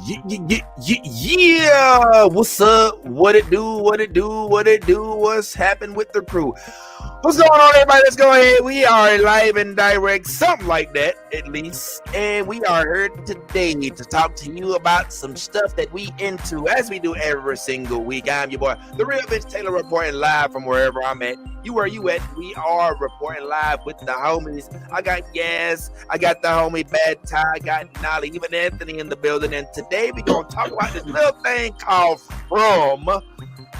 Yeah, what's up? What it do? What it do? What it do? What's happened with the crew? What's going on, everybody? Let's go ahead. We are live and direct, something like that, at least. And we are here today to talk to you about some stuff that we into, as we do every single week. I'm your boy, the real Vince Taylor, reporting live from wherever I'm at. You where you at? We are reporting live with the homies. I got Yaz, I got the homie Bad Ty, I got Nolly, even Anthony in the building. And today we're going to talk about this little thing called From,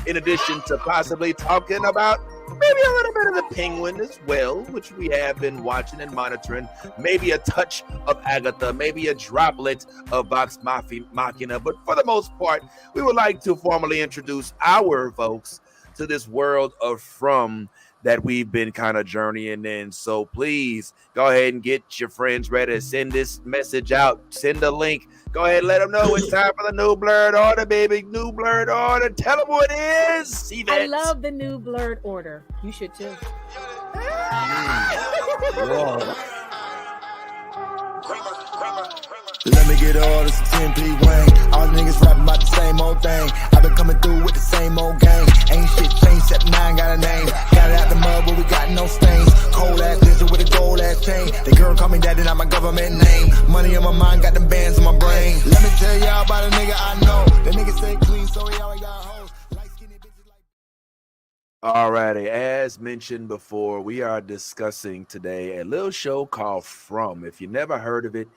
in addition to possibly talking about maybe a little bit of the Penguin as well, which we have been watching and monitoring. Maybe a touch of Agatha, maybe a droplet of Vox Machina. But for the most part, we would like to formally introduce our folks to this world of From that we've been kind of journeying in. So please go ahead and get your friends ready to send this message out. Send a link. Go ahead and let them know it's time for the new blurred order, baby. New blurred order. Tell them what it is. I love the new blurred order. You should too. Let me get all this 10p Wayne. All the niggas rapping about the same old thing. I've been coming through with the same old gang. Ain't shit changed except 9 got a name. Got it out the mud but we got no stains. Cold ass lizard with a gold ass chain. The girl call me daddy, not my government name. Money on my mind, got them bands on my brain. Let me tell y'all about a nigga I know. The nigga stay clean so he always got hoes. Light skinny bitches like. Alrighty, as mentioned before, we are discussing today a little show called From. If you never heard of it,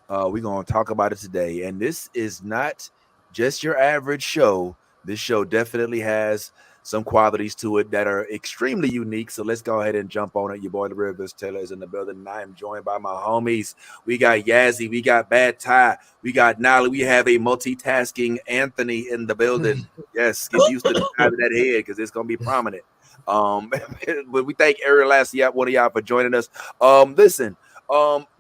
we're going to talk about it today. And this is not just your average show. This show definitely has some qualities to it that are extremely unique. So let's go ahead and jump on it. Your boy, the real Vince Taylor, is in the building. And I am joined by my homies. We got Yazzie. We got Bad Ty. We got Nolly. We have a multitasking Anthony in the building. Yes, get used to the side of that head because it's going to be prominent. But we thank every last one of y'all for joining us. Listen,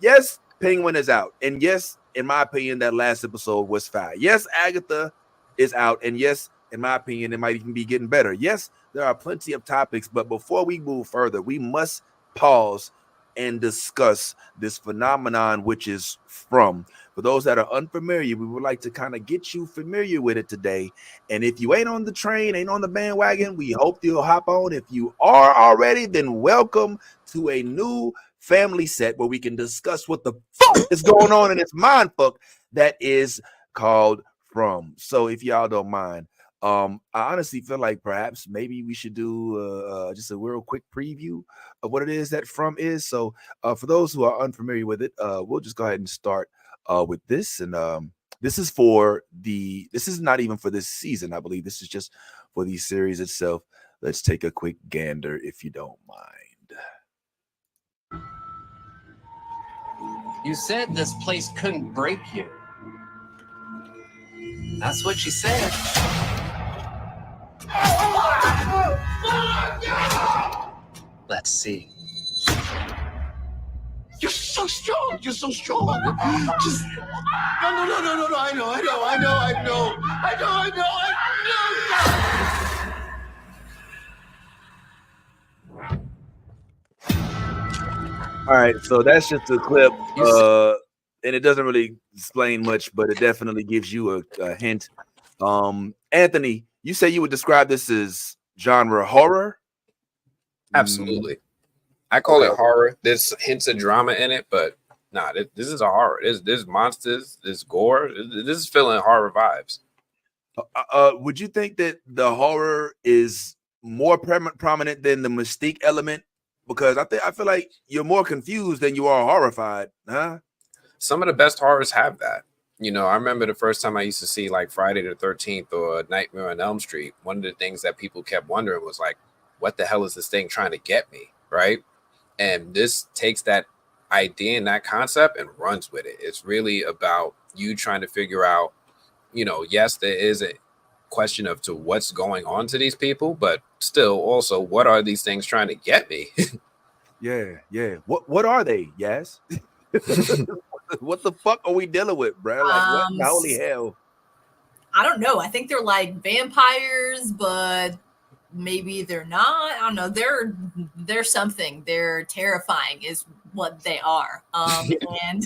yes, Penguin is out. And yes, in my opinion, that last episode was fire. Yes, Agatha is out. And yes, in my opinion, it might even be getting better. Yes, there are plenty of topics. But before we move further, we must pause and discuss this phenomenon, which is From. For those that are unfamiliar, we would like to kind of get you familiar with it today. And if you ain't on the train, ain't on the bandwagon, we hope you'll hop on. If you are already, then welcome to a new family set where we can discuss what the fuck is going on in this mind fuck that is called From. So if y'all don't mind, I honestly feel like perhaps maybe we should do just a real quick preview of what it is that From is. So for those who are unfamiliar with it, we'll just go ahead and start with this. And this is not even for this season, I believe. This is just for the series itself. Let's take a quick gander if you don't mind. You said this place couldn't break you. That's what you said. Let's see. You're so strong. You're so strong. Just no. I know. All right, so that's just a clip, and it doesn't really explain much, but it definitely gives you a hint. Anthony, you say you would describe this as genre horror? Absolutely. I call it horror. There's hints of drama in it, but this is a horror. There's monsters, there's gore. This is feeling horror vibes. Would you think that the horror is more prominent than the mystique element? Because I feel like you're more confused than you are horrified, huh? Some of the best horrors have that. You know, I remember the first time I used to see like Friday the 13th or Nightmare on Elm Street. One of the things that people kept wondering was like, what the hell is this thing trying to get me, right? And this takes that idea and that concept and runs with it. It's really about you trying to figure out, you know, yes, there is a question of to what's going on to these people, but still also what are these things trying to get me? yeah. What are they? Yes. What the fuck are we dealing with, bro? Like what the holy hell? I don't know. I think they're like vampires, but maybe they're not. I don't know. They're something. They're terrifying is what they are. And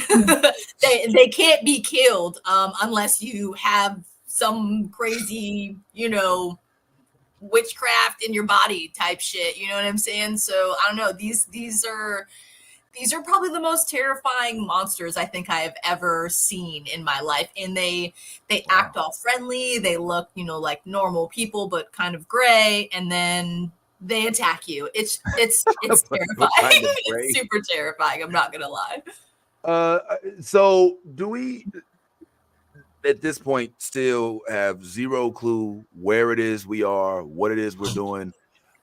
they can't be killed unless you have some crazy, witchcraft in your body type shit. You know what I'm saying? So I don't know. These are probably the most terrifying monsters I think I have ever seen in my life. And they act all friendly. They look, like normal people, but kind of gray. And then they attack you. It's terrifying. Kind of gray. It's super terrifying. I'm not gonna lie. So do we at this point still have zero clue where it is we are, what it is we're doing?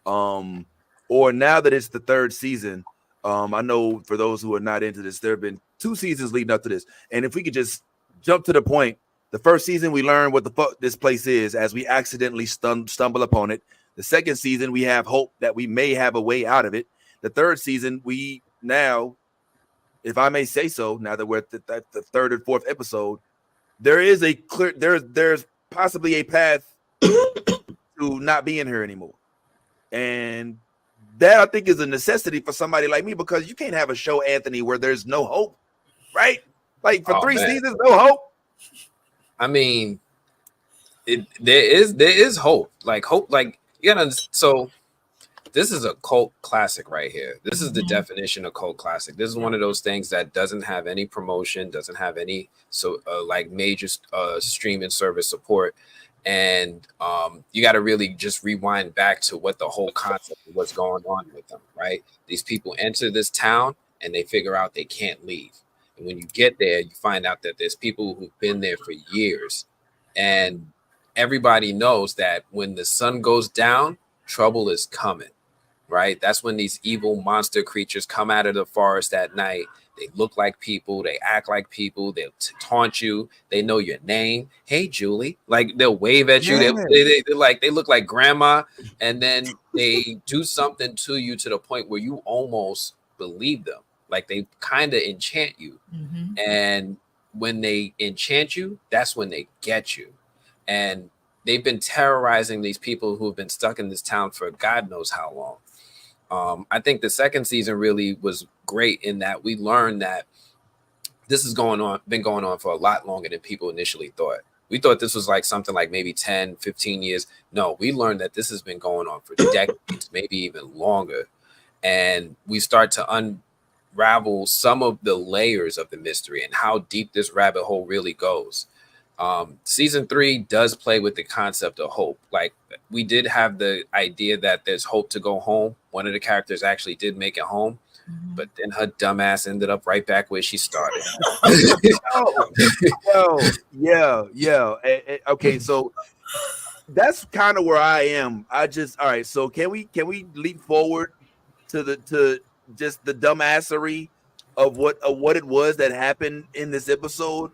Or now that it's the third season, I know for those who are not into this, there have been 2 seasons leading up to this. And if we could just jump to the point, the first season we learn what the fuck this place is as we accidentally stumble upon it. The second season, we have hope that we may have a way out of it. The third season, we now, if I may say so, now that we're at the third and fourth episode, there is a clear, there's possibly a path to not being here anymore. And that I think is a necessity for somebody like me, because you can't have a show, Anthony, where there's no hope, right? Like for 3 seasons, no hope. I mean, there is hope. Like hope, like you gotta. So this is a cult classic right here. This is the definition of cult classic. This is one of those things that doesn't have any promotion, doesn't have any like major streaming service support. And you got to really just rewind back to what the whole concept of what's going on with them, right? These people enter this town and they figure out they can't leave. And when you get there, you find out that there's people who've been there for years. And everybody knows that when the sun goes down, trouble is coming, right? That's when these evil monster creatures come out of the forest at night. They look like people. They act like people. They'll taunt you. They know your name. Hey, Julie. Like they'll wave at you. They look like grandma, and then they do something to you to the point where you almost believe them. Like they kind of enchant you. And when they enchant you, that's when they get you. And they've been terrorizing these people who have been stuck in this town for God knows how long. I think the second season really was great in that we learned that this has been going on for a lot longer than people initially thought. We thought this was like something like maybe 10, 15 years. No, we learned that this has been going on for decades, maybe even longer. And we start to unravel some of the layers of the mystery and how deep this rabbit hole really goes. Season 3 does play with the concept of hope. Like we did have the idea that there's hope to go home. One of the characters actually did make it home, but then her dumbass ended up right back where she started. Yeah. Okay, so that's kind of where I am. All right. So can we leap forward to just the dumbassery of what it was that happened in this episode,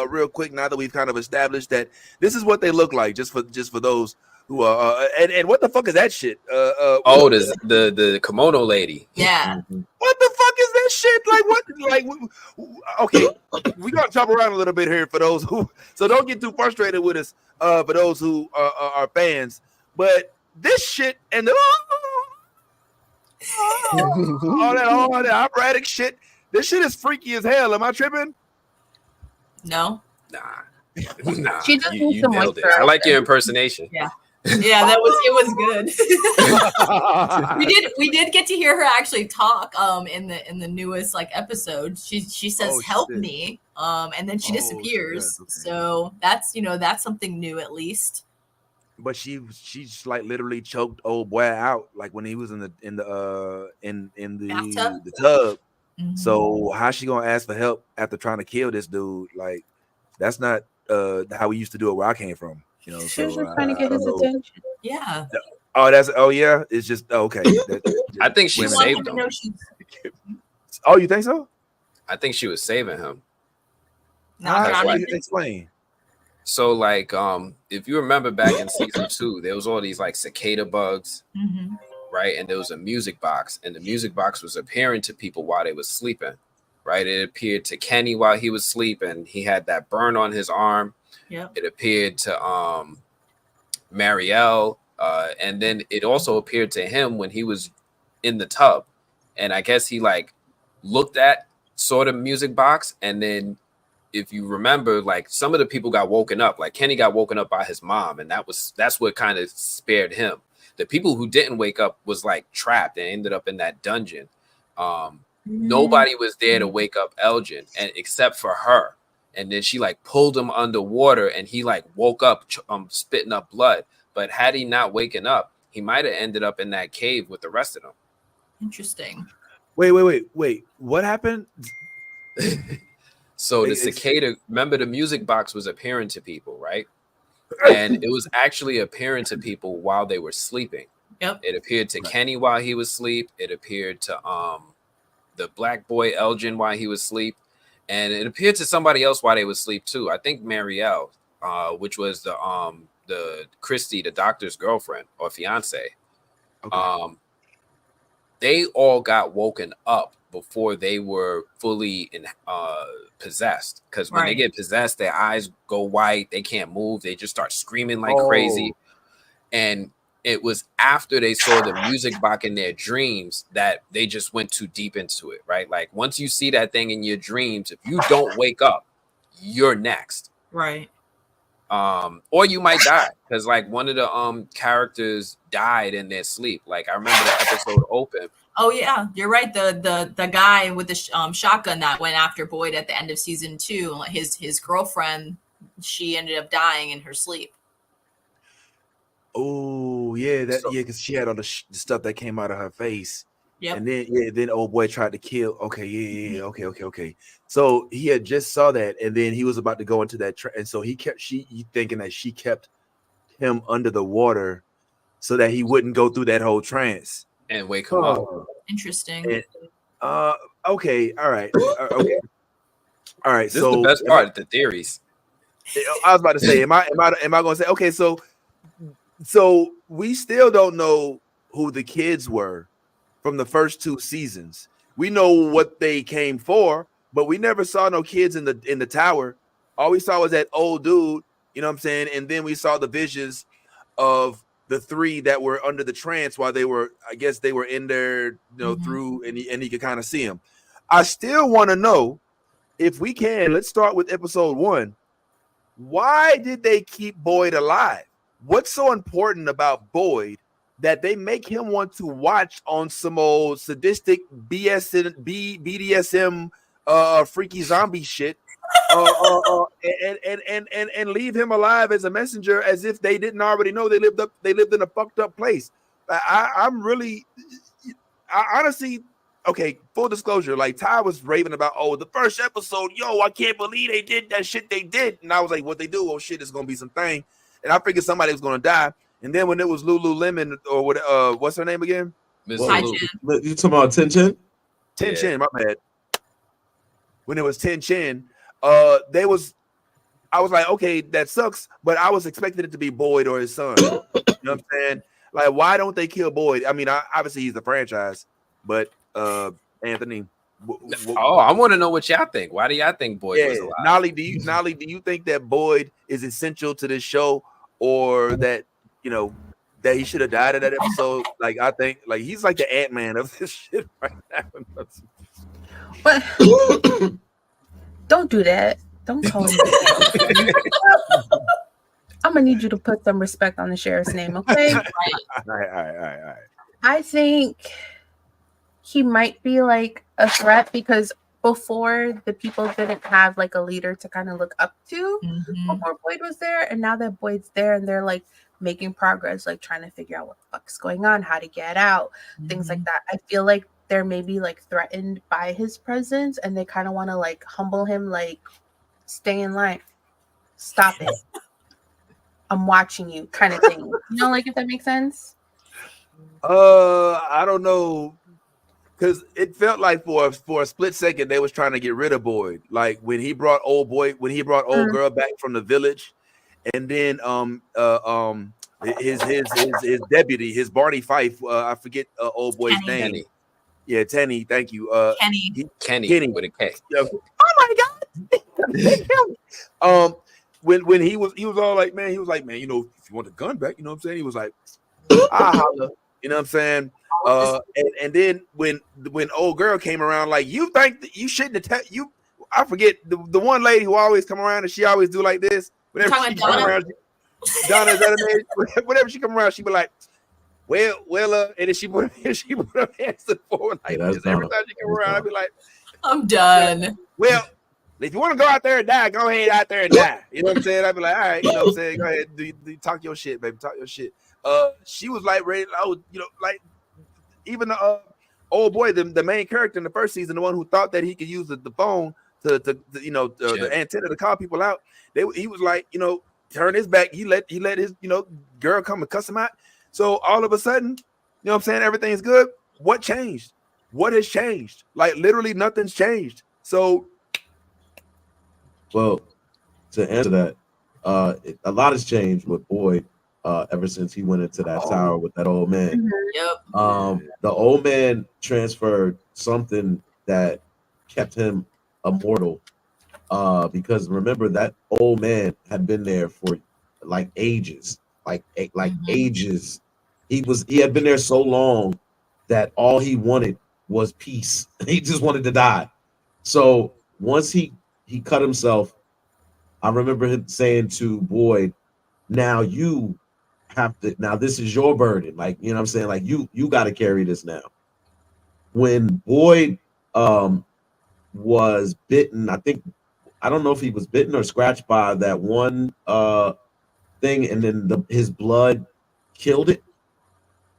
real quick. Now that we've kind of established that this is what they look like, just for those who are, and what the fuck is that shit? The kimono lady. Yeah. What the fuck is that shit? Like what? Okay, we gonna jump around a little bit here for those who. So don't get too frustrated with us. For those who are fans, but this shit and the all that operatic shit. This shit is freaky as hell. Am I tripping? No. Nah. She just needs You some nailed it. moisturizer. I like your impersonation. Yeah. Yeah, it was good. we did get to hear her actually talk in the newest episode. She says help me and then she disappears. Yes, okay. So that's that's something new at least. But she's like literally choked old boy out like when he was in the Bathtub? the tub. Mm-hmm. So how's she gonna ask for help after trying to kill this dude? Like that's not how we used to do it where I came from. You know, She was so just trying to get his attention. Yeah. Yeah. It's just okay. I think she Women. saved him. Oh, you think so? I think she was saving him. Explain. So like if you remember back in season 2, there was all these like cicada bugs, right? And there was a music box, and the music box was appearing to people while they was sleeping, right? It appeared to Kenny while he was sleeping. He had that burn on his arm. Yeah. It appeared to Marielle, and then it also appeared to him when he was in the tub. And I guess he like looked at, saw the music box, and then if you remember, like some of the people got woken up. Like Kenny got woken up by his mom, and that's what kind of spared him. The people who didn't wake up was like trapped and ended up in that dungeon. Nobody was there to wake up Elgin, and except for her. And then she like pulled him underwater, and he like woke up, spitting up blood. But had he not waken up, he might have ended up in that cave with the rest of them. Interesting. Wait. What happened? So the cicada, remember the music box was appearing to people, right? And it was actually appearing to people while they were sleeping. Yep. It appeared to Kenny while he was asleep. It appeared to the black boy Elgin while he was asleep. And it appeared to somebody else while they was asleep too. I think Marielle, which was the Christy, the doctor's girlfriend or fiance. Okay. They all got woken up before they were fully possessed. Because when they get possessed, their eyes go white. They can't move. They just start screaming like crazy. And it was after they saw the music box in their dreams that they just went too deep into it, right? Like once you see that thing in your dreams, if you don't wake up, you're next. Right. Or you might die because like one of the characters died in their sleep. Like I remember the episode open. Oh yeah, you're right. The guy with the shotgun that went after Boyd at the end of season 2, his girlfriend, she ended up dying in her sleep. Oh yeah, because she had all the stuff that came out of her face. Yep. And then old boy tried to kill. Okay, okay. So he had just saw that, and then he was about to go into that, and so he thinking that she kept him under the water so that he wouldn't go through that whole trance and wake him up. Interesting. And, okay, all right, okay, all right. This is the best part of the theories. I was about to say, am I going to say okay? So we still don't know who the kids were from the first 2 seasons. We know what they came for, but we never saw no kids in the tower. All we saw was that old dude, you know what I'm saying? And then we saw the visions of the 3 that were under the trance while they were, I guess they were in there, you know, through, and he could kind of see them. I still want to know, if we can, let's start with episode 1. Why did they keep Boyd alive? What's so important about Boyd that they make him want to watch on some old sadistic BDSM freaky zombie shit and leave him alive as a messenger, as if they didn't already know they lived in a fucked up place. I honestly, okay, full disclosure, like Ty was raving about, the first episode, I can't believe they did that shit they did. And I was like, what they do? Oh shit, it's gonna be some thing. And I figured somebody was gonna die. And then when it was Lululemon, or what, what's her name again? Miss Lulu. You talking about Ten Chin? Ten Chin, my bad. When it was Ten Chin, I was like, okay, that sucks, but I was expecting it to be Boyd or his son. You know what I'm saying? Like, why don't they kill Boyd? I mean, obviously he's the franchise, but Anthony. I want to know what y'all think. Why do y'all think Boyd was alive? Nolly, do you think that Boyd is essential to this show, or that that he should have died in that episode? Like, I think like he's like the Ant-Man of this shit right now. But don't do that. Don't call him. I'm gonna need you to put some respect on the sheriff's name, okay? All right. I think he might be like a threat because before the people didn't have like a leader to kind of look up to before Boyd was there, and now that Boyd's there and they're like making progress, like trying to figure out what the fuck's going on, how to get out, things like that. I feel like they're maybe like threatened by his presence, and they kind of want to like humble him, like stay in line, stop it, I'm watching you, kind of thing. Like if that makes sense. I don't know, because it felt like for a split second they was trying to get rid of Boyd, like when he brought old girl back from the village, and then his deputy, his Barney Fife, I forget old boy's name. Kenny. Yeah, Tenny. Thank you. Kenny with a K. Oh my God. When he was all like, man, if you want the gun back, you know what I'm saying? He was like, I holler. You know what I'm saying? And then when old girl came around, like, you think that you shouldn't have you. I forget the one lady who always come around and she always do like this. Whenever she come around, Donna, is that her name? Whenever she come around, she be like, well, and then she put her hands forward like this. Every time she come around, I be like, I'm done. Well, if you want to go out there and die, go ahead out there and die. You know what I'm saying? I'd be like, all right, you know what I'm saying? Go ahead, do talk your shit, baby. Talk your shit. She was like ready, like even the old boy, the main character in the first season, the one who thought that he could use the phone to the antenna to call people out. He was like, turn his back. He let his girl come and cuss him out. So all of a sudden, you know what I'm saying? Everything's good. What changed? What has changed? Like literally nothing's changed. So, well, to answer that, a lot has changed with Boyd ever since he went into that tower with that old man. Yep. The old man transferred something that kept him immortal. Because remember that old man had been there for like ages, ages. He had been there so long that all he wanted was peace. He just wanted to die. So once he cut himself, I remember him saying to Boyd, now you have to, now this is your burden. Like, you know what I'm saying? Like you got to carry this now. When Boyd was bitten, I don't know if he was bitten or scratched by that one thing, and then his blood killed it.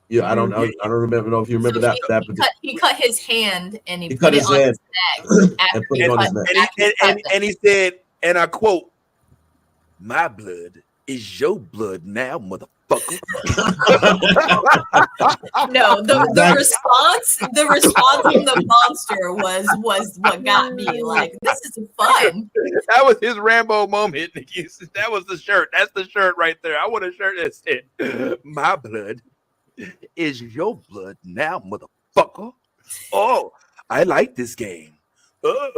Yeah, I don't know. I don't know if you remember So that. He cut his hand and he cut put it his on hand his neck. and put it on his neck. And he said, and I quote, "My blood is your blood now, motherfucker." No, the response from the monster was what got me. Like, this is fun. That was his Rambo moment. That was the shirt. That's the shirt right there. I want a shirt that said, "My blood is your blood now, motherfucker." Oh, I like this game. Yeah.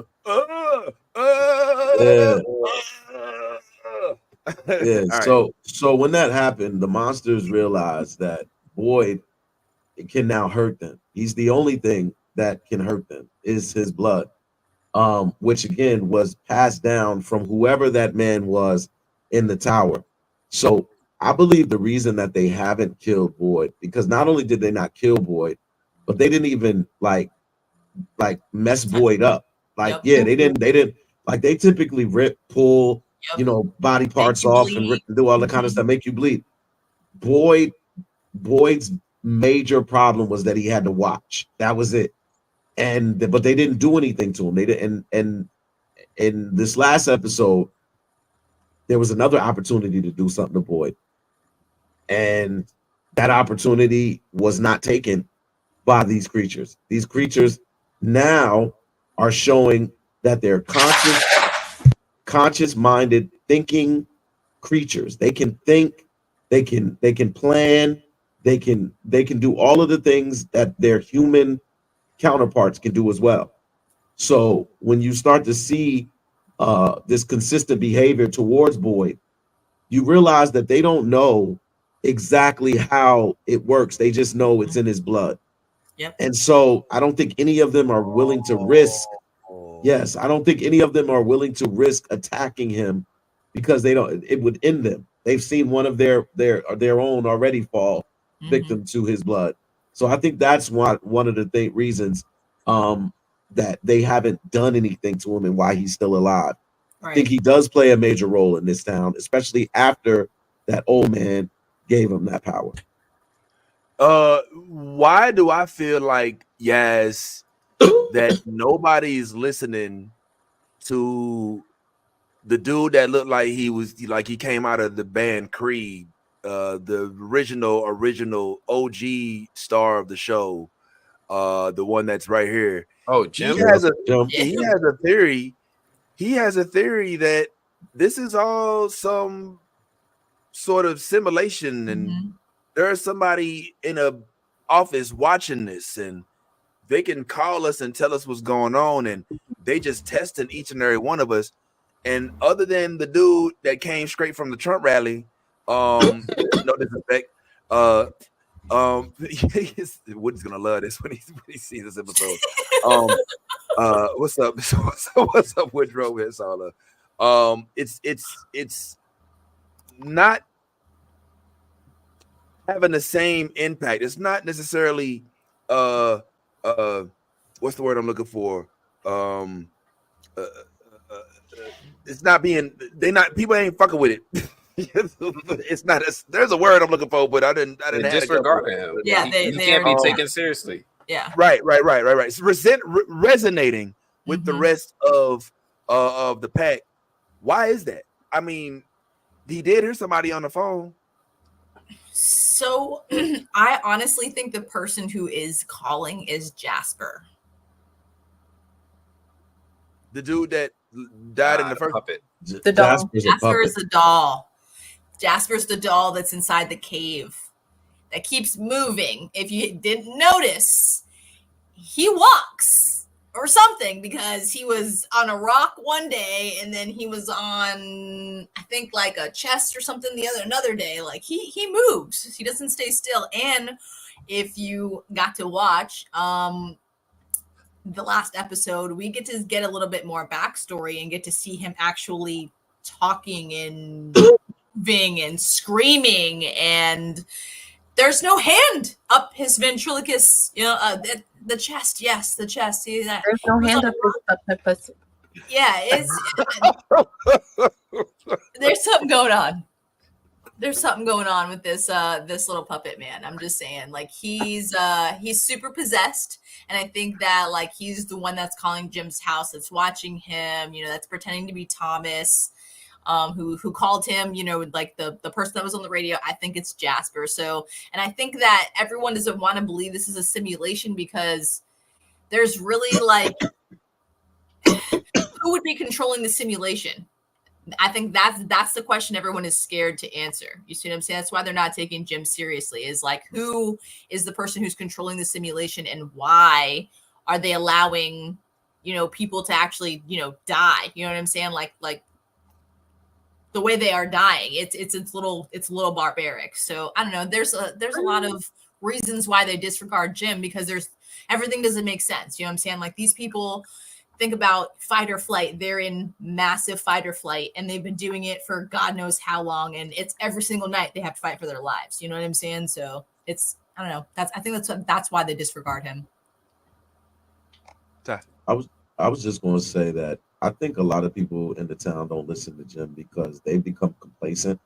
So when that happened, the monsters realized that Boyd can now hurt them. He's the only thing that can hurt them is his blood, which again was passed down from whoever that man was in the tower. So I believe the reason that they haven't killed Boyd, because not only did they not kill Boyd, but they didn't even like mess Boyd up. Like, they didn't like, they typically rip, pull, body parts off and rip and do all the kind of stuff, make you bleed. Boyd's major problem was that he had to watch. That was it. But they didn't do anything to him. They didn't. And in this last episode, there was another opportunity to do something to Boyd, and that opportunity was not taken by these creatures. These creatures now are showing that they're conscious-minded, thinking creatures. They can think, they can plan, they can do all of the things that their human counterparts can do as well. So when you start to see this consistent behavior towards Boyd, you realize that they don't know exactly how it works. They just know it's in his blood. Yep. And so I don't think any of them are willing to risk. Yes, I don't think any of them are willing to risk attacking him, because it would end them. They've seen one of their own already fall victim to his blood. So I think that's one of the reasons that they haven't done anything to him and why he's still alive. Right. I think he does play a major role in this town, especially after that old man gave him that power. Why do I feel like, yes, that nobody's listening to the dude that looked like he came out of the band Creed, the original OG star of the show, the one that's right here. Oh, Jim. He has a theory. He has a theory that this is all some sort of simulation, and there's somebody in a office watching this, and they can call us and tell us what's going on, and they just testing each and every one of us. And other than the dude that came straight from the Trump rally, no disrespect, Woody's gonna love this when he sees this episode. What's up? What's up, Woodrow? It's all it's not having the same impact. It's not necessarily what's the word I'm looking for? Uh, uh, uh, it's not being people ain't fucking with it. It's not there's a word I'm looking for, but I didn't They're have disregarding him. Yeah, he they can't be are. taken seriously. Yeah. Right. It's resonating with the rest of the pack. Why is that? I mean, he did hear somebody on the phone. So I honestly think the person who is calling is Jasper. The dude that died in the first puppet. The doll. Jasper's a Jasper puppet. is the doll. Jasper's the doll that's inside the cave that keeps moving. If you didn't notice, he walks or something because he was on a rock one day and then he was on, I think, like a chest or something another day. Like he moves. He doesn't stay still. And if you got to watch the last episode, we get to get a little bit more backstory and get to see him actually talking and moving and screaming, and there's no hand up his ventriloquist, the chest. Yes, the chest. See that? There's no hand up his pussy. Yeah, there's something going on. There's something going on with this little puppet man. I'm just saying, like he's super possessed, and I think that like he's the one that's calling Jim's house, that's watching him, that's pretending to be Thomas, who called him, like the person that was on the radio. I think it's Jasper. So, and I think that everyone doesn't want to believe this is a simulation because there's really like who would be controlling the simulation? I think that's the question everyone is scared to answer. You see what I'm saying? That's why they're not taking Jim seriously, is like, who is the person who's controlling the simulation, and why are they allowing, people to actually, die? You know what I'm saying? Like the way they are dying, it's a little barbaric. So I don't know. There's a lot of reasons why they disregard Jim, because everything doesn't make sense. You know what I'm saying? Like these people, think about fight or flight. They're in massive fight or flight, and they've been doing it for God knows how long. And it's every single night they have to fight for their lives. You know what I'm saying? So I don't know. I think that's why they disregard him. I was just going to say that I think a lot of people in the town don't listen to Jim because they've become complacent.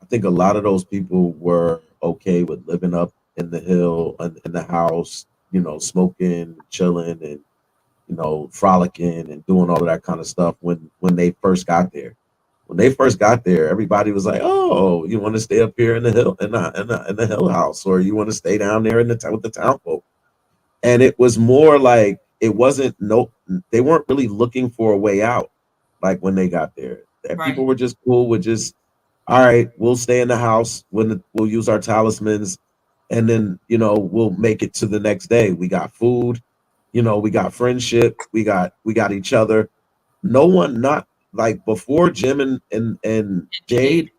I think a lot of those people were okay with living up in the hill and in the house, smoking, chilling, and frolicking and doing all of that kind of stuff when they first got there. When they first got there, everybody was like, "Oh, you want to stay up here in the hill in the hill house, or you want to stay down there in the with the town folk?" And it was more like it wasn't they weren't really looking for a way out. Like when they got there, Right. people were just cool with just, all right, we'll stay in the house when we'll use our talismans, and then we'll make it to the next day. We got food. We got friendship, we got each other. No one, not like before Jim and Jade,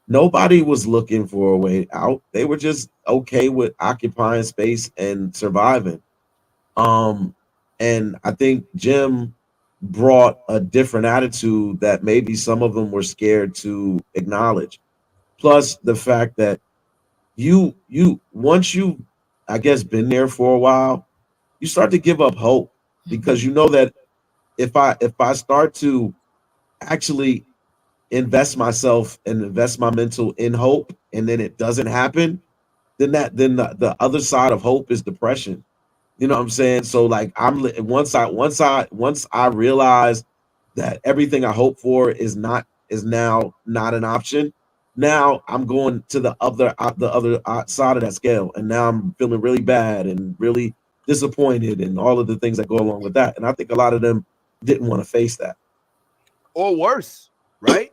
nobody was looking for a way out. They were just okay with occupying space and surviving. And I think Jim brought a different attitude that maybe some of them were scared to acknowledge. Plus the fact that you once you, I guess, been there for a while, you start to give up hope, because you know that if I start to actually invest myself and invest my mental in hope, and then it doesn't happen, then the other side of hope is depression. You know what I'm saying? So like once I realize that everything I hope for is now not an option. Now I'm going to the other side of that scale, and now I'm feeling really bad and really disappointed and all of the things that go along with that. And I think a lot of them didn't want to face that. Or worse, right?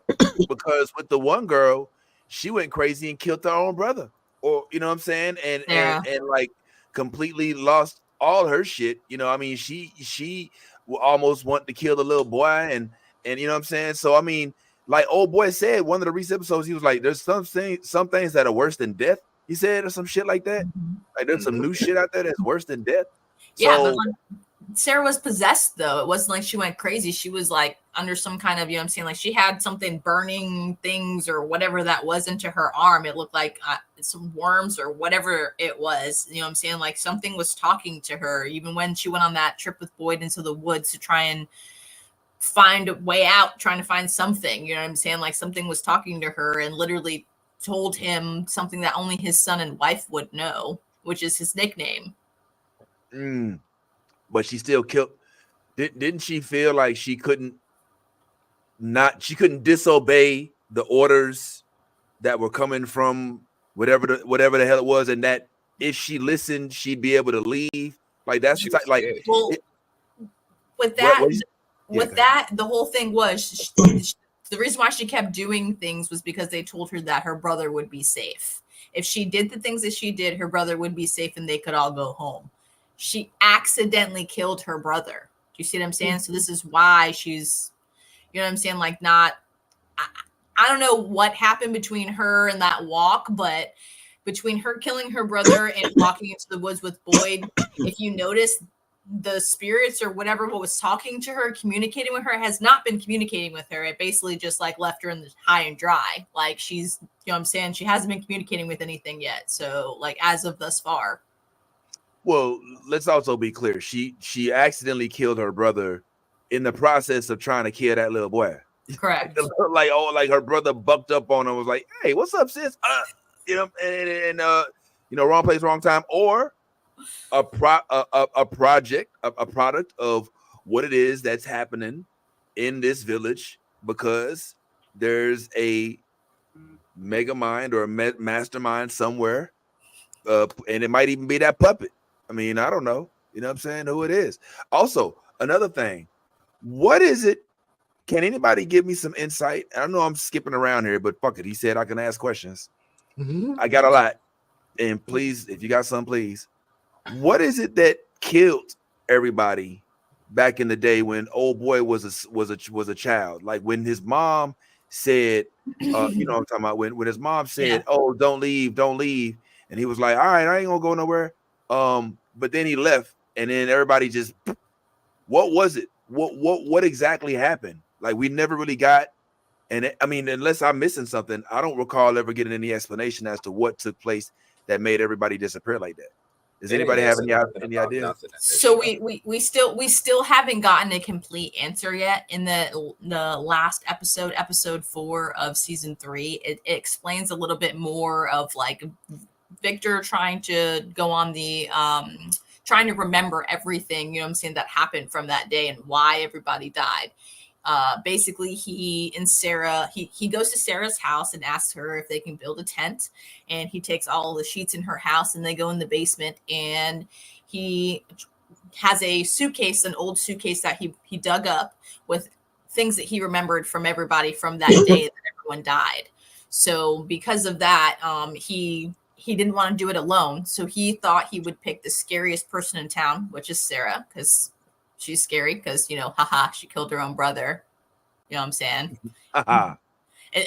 Because with the one girl, she went crazy and killed her own brother. Or you know what I'm saying? And like completely lost all her shit. I mean, she almost wanted to kill the little boy, and you know what I'm saying? So I mean, like old boy said, one of the recent episodes, he was like, there's some things that are worse than death, He said, or some shit like that. Like there's some new shit out there that's worse than death. Yeah, So, but like, Sarah was possessed though. It wasn't like she went crazy. She was like under some kind of, you know what I'm saying? Like she had something burning things or whatever that was into her arm. It looked like some worms or whatever it was. You know what I'm saying? Like something was talking to her even when she went on that trip with Boyd into the woods to try and find a way out, trying to find something. You know what I'm saying? Like something was talking to her and literally told him something that only his son and wife would know, which is his nickname. But she still killed. Didn't she feel like she couldn't disobey the orders that were coming from whatever the hell it was, and that if she listened, she'd be able to leave? Like that's with that, the whole thing was the reason why she kept doing things was because they told her that her brother would be safe. If she did the things that she did, her brother would be safe and they could all go home. She accidentally killed her brother. Do you see what I'm saying? So this is why she's, you know what I'm saying? Like I don't know what happened between her and that walk, but between her killing her brother and walking into the woods with Boyd, if you notice, the spirits or whatever what was talking to her, communicating with her, has not been communicating with her. It basically just like left her in the high and dry. Like she's, you know what I'm saying? She hasn't been communicating with anything yet. So like as of thus far. Well, let's also be clear. She accidentally killed her brother in the process of trying to kill that little boy. Correct. like her brother bucked up on her, was like, "Hey, what's up, sis?" You know, and wrong place, wrong time, or a product of what it is that's happening in this village, because there's a mega mind or a mastermind somewhere, and it might even be that puppet. I mean, I don't know. You know what I'm saying? Who it is. Also, another thing, what is it? Can anybody give me some insight? I know I'm skipping around here, but fuck it. He said I can ask questions. I got a lot. And please, if you got some, please. What is it that killed everybody back in the day when old boy was a child? Like when his mom said, you know what I'm talking about, when his mom said, "Oh, don't leave," and he was like, "All right, I ain't gonna go nowhere." But then he left, and then everybody just, what was it? What exactly happened? Like we never really got, and I mean, unless I'm missing something, I don't recall ever getting any explanation as to what took place that made everybody disappear like that. Does anybody have any idea? So we still haven't gotten a complete answer yet. In the last episode 4 of season 3, it explains a little bit more of like Victor trying to go on the trying to remember everything, you know what I'm saying, that happened from that day and why everybody died. Basically he and Sarah, he goes to Sarah's house and asks her if they can build a tent, and he takes all the sheets in her house and they go in the basement, and he has a suitcase, an old suitcase that he dug up with things that he remembered from everybody from that day that everyone died. So because of that, he didn't want to do it alone. So he thought he would pick the scariest person in town, which is Sarah, because she's scary because, you know, she killed her own brother. You know what I'm saying? I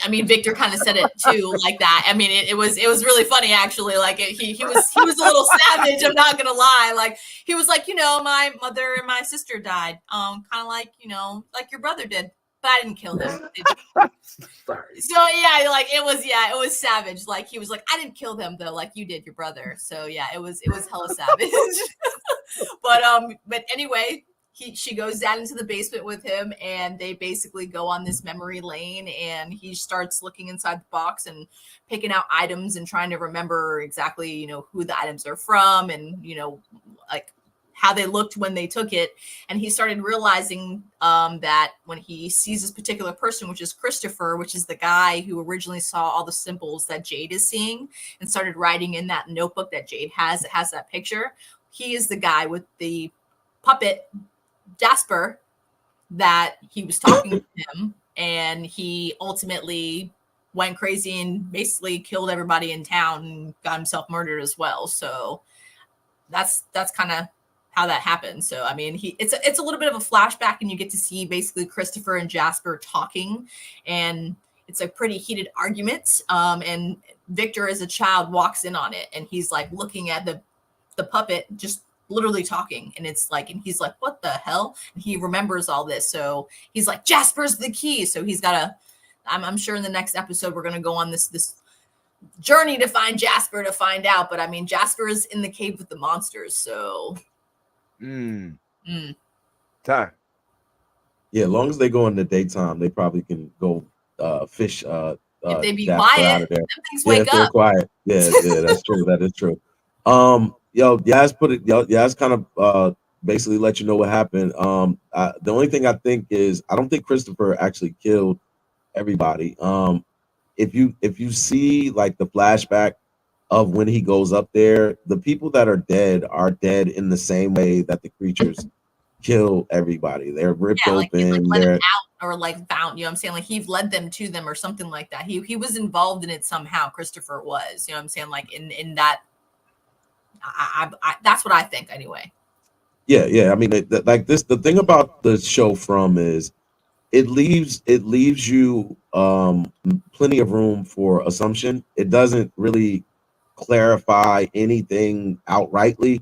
mean, Victor kind of said it too, like that. I mean, it was really funny actually. Like he was a little savage. I'm not gonna lie. Like he was like, you know, my mother and my sister died, kind of like, you know, like your brother did, but I didn't kill him. Sorry. So yeah, like it was savage. Like he was like, I didn't kill them though, like you did your brother. So yeah, it was hella savage. But anyway. She goes down into the basement with him, and they basically go on this memory lane, and he starts looking inside the box and picking out items and trying to remember exactly, you know, who the items are from and, you know, like how they looked when they took it. And he started realizing that when he sees this particular person, which is Christopher, which is the guy who originally saw all the symbols that Jade is seeing and started writing in that notebook that Jade has, it has that picture. He is the guy with the puppet Jasper that he was talking to him, and he ultimately went crazy and basically killed everybody in town and got himself murdered as well. So that's kind of how that happened. So I mean, it's a little bit of a flashback, and you get to see basically Christopher and Jasper talking, and it's a pretty heated argument. And Victor as a child walks in on it, and he's like looking at the puppet just literally talking, and it's like, and he's like, what the hell? And he remembers all this, so he's like, Jasper's the key. So he's got to, I'm sure in the next episode we're going to go on this journey to find Jasper, to find out. But I mean, Jasper is in the cave with the monsters, so Time. Yeah, as long as they go in the daytime, they probably can go fish. if they be Jasper quiet, out of there. them things Yeah, if wake they're up. quiet. Yeah, that's true. That is true. Yaz put it. Yaz kind of basically let you know what happened. The only thing I think is I don't think Christopher actually killed everybody. If you see like the flashback of when he goes up there, the people that are dead in the same way that the creatures kill everybody. They're ripped Like he open. let They're them out, or like found, you know what I'm saying? Like he led them to them or something like that. He was involved in it somehow. Christopher was, you know what I'm saying? Like in that, I that's what I think anyway. Yeah. I mean, like this. The thing about the show From is it leaves you plenty of room for assumption. It doesn't really clarify anything outrightly.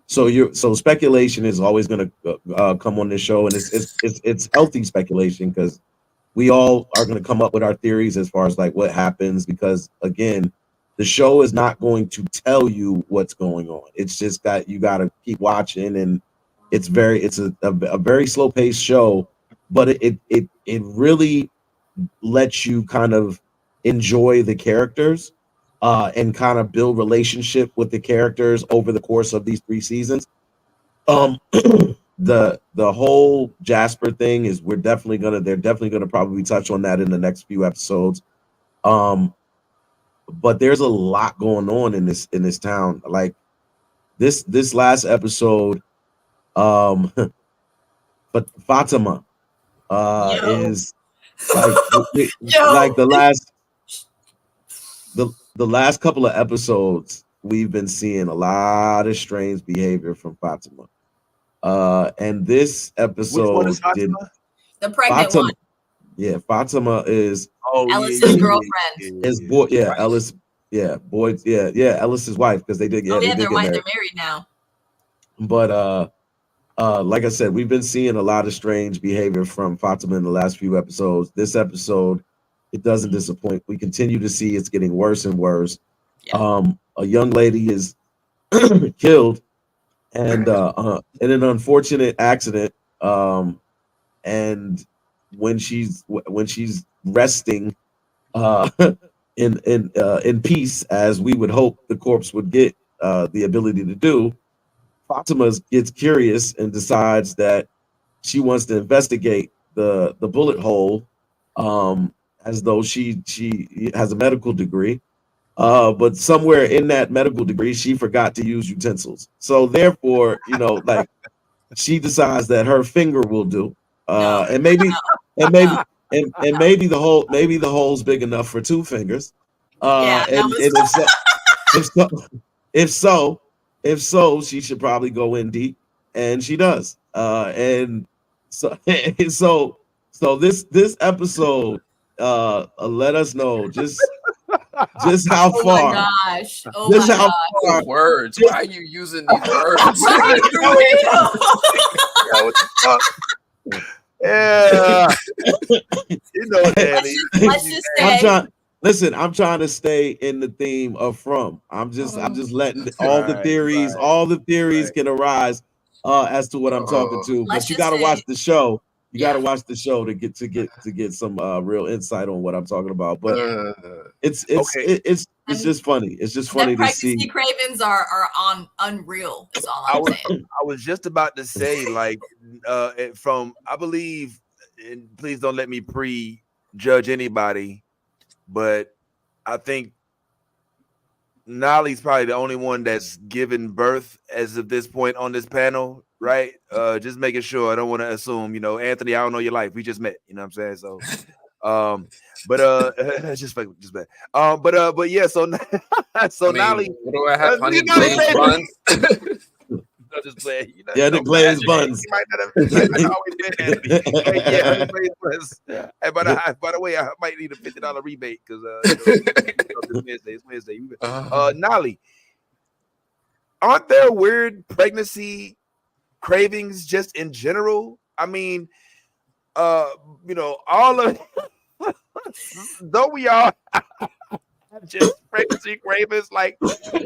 So speculation is always going to come on this show, and it's healthy speculation because we all are going to come up with our theories as far as like what happens, because again, the show is not going to tell you what's going on. It's just you got to keep watching, and it's a very slow paced show, but it really lets you kind of enjoy the characters and kind of build relationship with the characters over the course of these 3 seasons. The whole Jasper thing is they're definitely gonna probably touch on that in the next few episodes. But there's a lot going on in this town. Like this last episode, but Fatima is like like the last couple of episodes, we've been seeing a lot of strange behavior from Fatima. And this episode, which one is Fatima? The pregnant one. Yeah, Fatima is Ellis's girlfriend. Is boy, yeah, right. Ellis, yeah, boy, yeah, Ellis's wife, because they did. Yeah, they're married now. But like I said, we've been seeing a lot of strange behavior from Fatima in the last few episodes. This episode, it doesn't disappoint. We continue to see it's getting worse and worse. Yeah. A young lady is killed, and in an unfortunate accident. And when she's resting in peace, as we would hope the corpse would get the ability to do, Fatima gets curious and decides that she wants to investigate the bullet hole, as though she has a medical degree, but somewhere in that medical degree she forgot to use utensils. So therefore, like she decides that her finger will do, and maybe the hole's big enough for 2 fingers. If so, she should probably go in deep, and she does. And so this episode let us know just how far. My gosh! How far. Words. Why are you using these words? Yeah, Danny. Let's just say. I'm trying to stay in the theme of From. I'm just letting all the theories can arise as to what I'm talking to. But you got to watch the show. You got to watch the show to get some real insight on what I'm talking about. But it's just funny. It's just funny to see. Pregnancy cravings are on unreal. Is all I'm saying. I was just about to say, like, from, I believe, and please don't let me prejudge anybody, but I think Nolly's probably the only one that's given birth as of this point on this panel, right? Just making sure. I don't want to assume, Anthony, I don't know your life. We just met, you know what I'm saying? So, but yeah, so Nolly. What do I have? Honey glazed buns? I'm just playing. The glazed buns. He might not always been Anthony. Yeah, glazed buns. Hey, by the way, I might need a $50 rebate because It's Wednesday. Uh, Nolly, aren't there weird pregnancy cravings just in general? I mean, all of though we all just pregnancy cravings, like,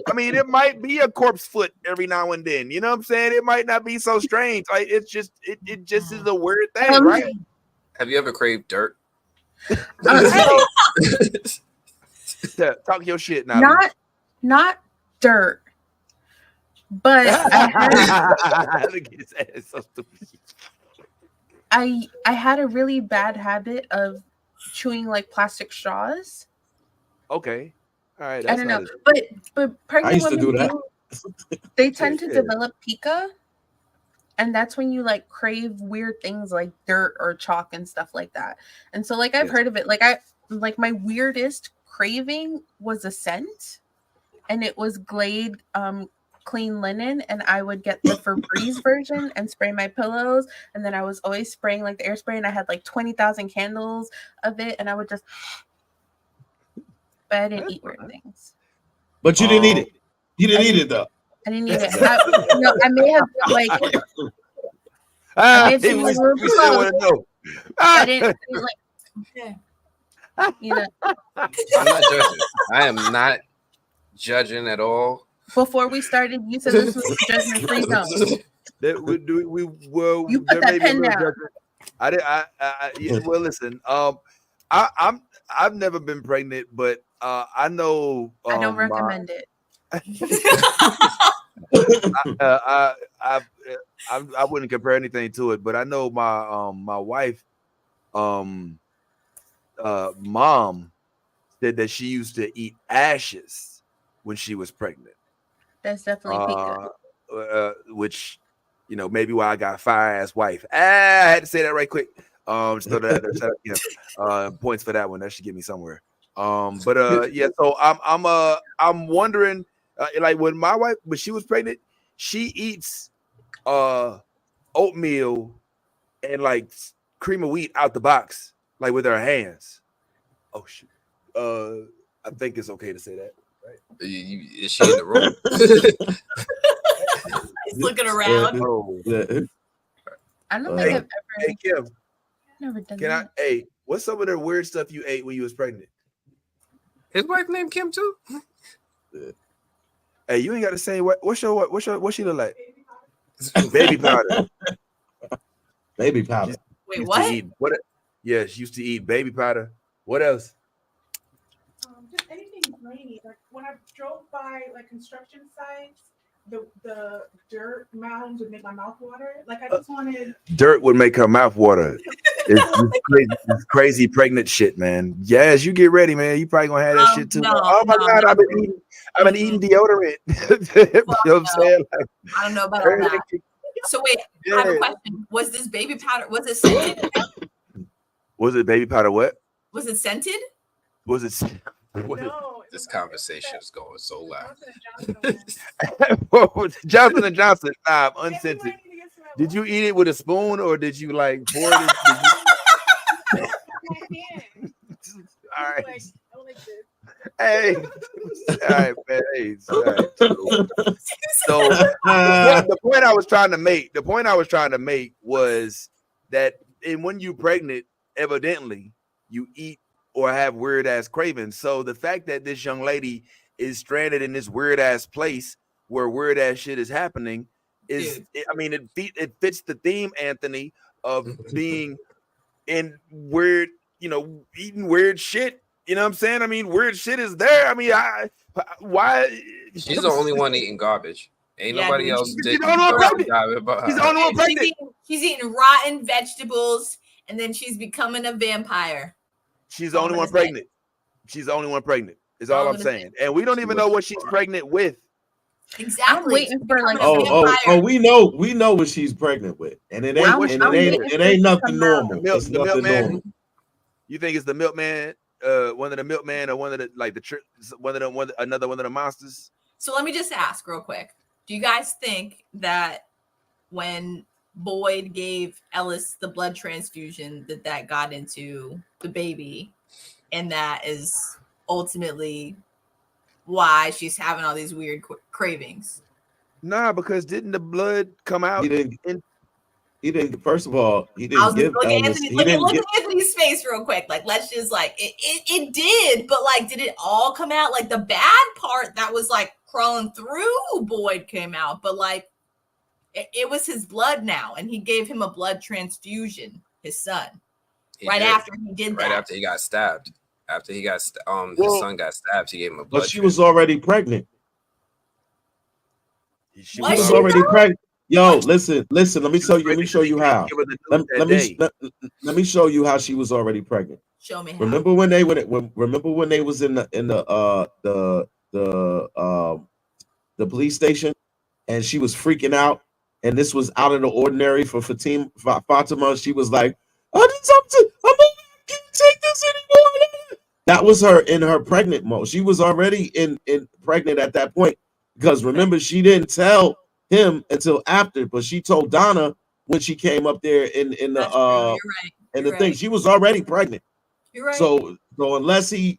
I mean, it might be a corpse foot every now and then. You know what I'm saying? It might not be so strange. Like, it just is a weird thing, right? have you ever craved dirt? So Talk your shit now. not dirt, but I had a really bad habit of chewing like plastic straws. Okay. All right. I don't know, but I pregnant used to women do that. they tend to develop pica, and that's when you like crave weird things like dirt or chalk and stuff like that. And so like I've heard of it. Like my weirdest craving was a scent, and it was Glade clean linen, and I would get the Febreze version and spray my pillows, and then I was always spraying like the air spray, and I had like 20,000 candles of it, and I would just but I didn't eat weird things. But you didn't eat it. You didn't eat it though. I didn't eat it. I may have like I may have been we still want to know. I didn't like you know. I'm not judging. I am not judging at all. Before we started, you said this was a judgment-free zone. You put that pen down. Well, listen. I've never been pregnant, but I know. I don't recommend it. I wouldn't compare anything to it, but I know my wife, mom said that she used to eat ashes when she was pregnant. That's definitely pica. Which, maybe why I got a fire ass wife. I had to say that right quick. Just throw that out there. Points for that one. That should get me somewhere. Yeah. So I'm wondering, like when my wife, when she was pregnant, she eats oatmeal and like cream of wheat out the box, like with her hands. Oh shoot. I think it's okay to say that. Right? Is she in the room? He's looking around. I don't think I've ever. Hey Kim, Never done can that. Hey, what's some of the weird stuff you ate when you was pregnant? His wife named Kim too. Hey, you ain't got to say what she look like? Baby powder. Baby powder. Wait, what? Yeah, she used to eat baby powder. What else? Just anything grainy. Like when I drove by like construction sites, the dirt mounds would make my mouth water. Like I just wanted dirt would make her mouth water. It's crazy pregnant shit, man. Yes, you get ready, man. You probably gonna have that shit too. Oh my god, I've been eating deodorant. You know what I'm saying? Like, I don't know about all that. So wait, I have a question. Was this baby powder? Was it scented? Was it baby powder? What? Was it scented? Was it? no. This conversation is going so loud. Johnson and Johnson, unscented. Did you eat it with a spoon or did you like pour it? All right. Hey, all right, man. Hey, all right. So the point I was trying to make was that when you pregnant, evidently you eat or have weird ass cravings. So the fact that this young lady is stranded in this weird ass place where weird ass shit is happening it fits the theme, Anthony, of being in weird, eating weird shit. You know what I'm saying? I mean, weird shit is there. I mean, why? She's the only one eating garbage. Ain't nobody else. She's the only one pregnant. She's eating rotten vegetables, and then she's becoming a vampire. She's the only one pregnant. She's the only one pregnant. Is all I'm saying. And we don't even know what she's pregnant with. Exactly. I'm waiting for like we know what she's pregnant with, and it ain't nothing normal. It's nothing normal. You think it's the milkman? One of the milkman or one of the another one of the monsters? So let me just ask real quick. Do you guys think that when Boyd gave Ellis the blood transfusion that got into the baby, and that is ultimately why she's having all these weird cravings. Nah, because didn't the blood come out? He didn't. First of all, he I didn't was give look at Elvis. Anthony. He Look didn't at give. Anthony's face real quick. Like, let's just like it did, but like, did it all come out? Like the bad part that was like crawling through Boyd came out, but like it was his blood now, and he gave him a blood transfusion. His son, after he did that, right after he got stabbed. After he got his son got stabbed, he gave him a blood. But she was already pregnant. She was already pregnant. Yo, listen. Let me show you. Let me show you how. Let me show you how she was already pregnant. Show me how. Remember when they was in the police station, and she was freaking out, and this was out of the ordinary for Fatima. She was like, I'm not gonna take this anymore. That was her in her pregnant mode. She was already in pregnant at that point, because remember, she didn't tell him until after, but she told Donna when she came up there in the thing. She was already pregnant. You're right. So unless he,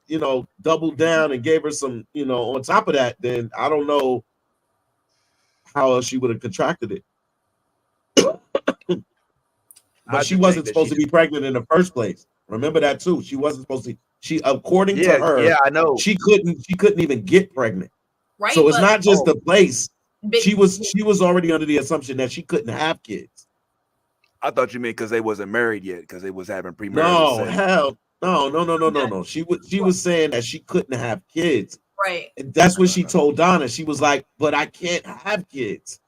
doubled down and gave her some, on top of that, then I don't know how else she would have contracted it. But she wasn't supposed to be pregnant in the first place. Remember that too. She wasn't supposed to. She, according to her, yeah, I know, she couldn't even get pregnant. Right. So it's not just the place. She was already under the assumption that she couldn't have kids. I thought you meant because they wasn't married yet, because they was having premarital No, sex. hell, no. She was saying that she couldn't have kids. Right. And that's what she told Donna. She was like, "But I can't have kids."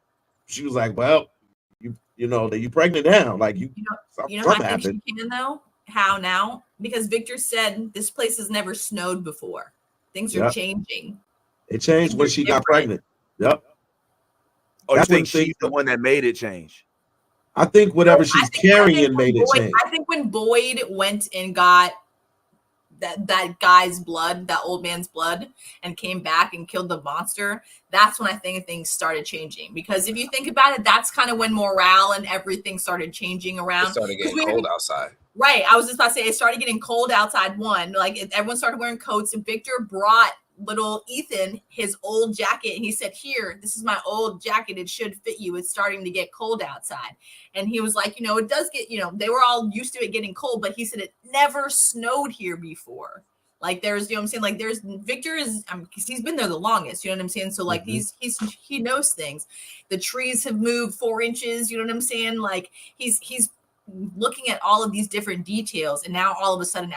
She was like, "Well, that you pregnant now. Like you know how I think she can though? How now? Because Victor said this place has never snowed before. Things are changing. It changed when she got pregnant. Yep. Oh, you think she's the one that made it change? I think whatever she's carrying made it change. I think when Boyd went and got that guy's blood, that old man's blood, and came back and killed the monster, that's when I think things started changing. Because if you think about it, that's kind of when morale and everything started changing around. It started getting cold outside. Right. I was just about to say it started getting cold outside. Everyone started wearing coats, and Victor brought little Ethan his old jacket, and he said, "Here, this is my old jacket. It should fit you. It's starting to get cold outside." And he was like, it does get, they were all used to it getting cold, but he said it never snowed here before. Like there's, I'm saying, like there's Victor is, he's been there the longest, you know what I'm saying? So like he knows things. The trees have moved 4 inches, you know what I'm saying? Like he's looking at all of these different details, and now all of a sudden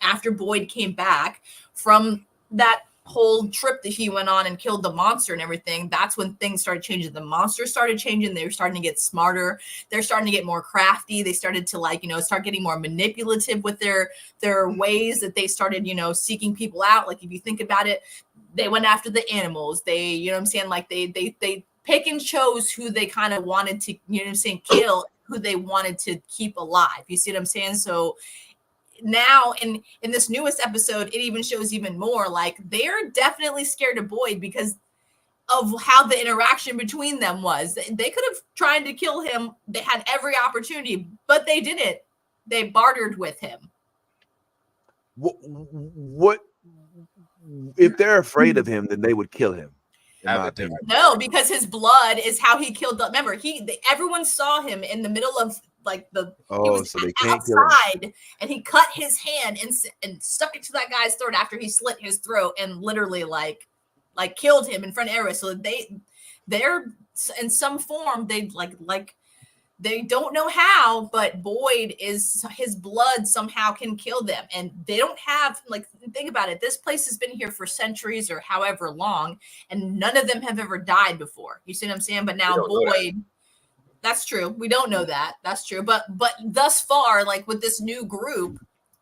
after Boyd came back from that whole trip that he went on and killed the monster and everything, that's when things started changing. The monster started changing. They were starting to get smarter. They're starting to get more crafty. They started to start getting more manipulative with their ways that they started, seeking people out. Like if you think about it, they went after the animals. They, you know what I'm saying? Like they pick and chose who they kind of wanted to, you know what I'm saying, kill, who they wanted to keep alive. You see what I'm saying? So now in this newest episode, it even shows even more. Like they're definitely scared of Boyd because of how the interaction between them was. They could have tried to kill him. They had every opportunity, but they didn't. They bartered with him. What if they're afraid of him? Then they would kill him. No, because his blood is how he killed the. Remember, everyone saw him in the middle of like he was so they can't outside, and he cut his hand and stuck it to that guy's throat after he slit his throat and literally like killed him in front of everyone. So they're in some form they like they don't know how, but Boyd is his blood somehow can kill them, and they don't have think about it. This place has been here for centuries or however long, and none of them have ever died before. You see what I'm saying? But now Boyd. That's true. We don't know that. That's true. But thus far, like with this new group,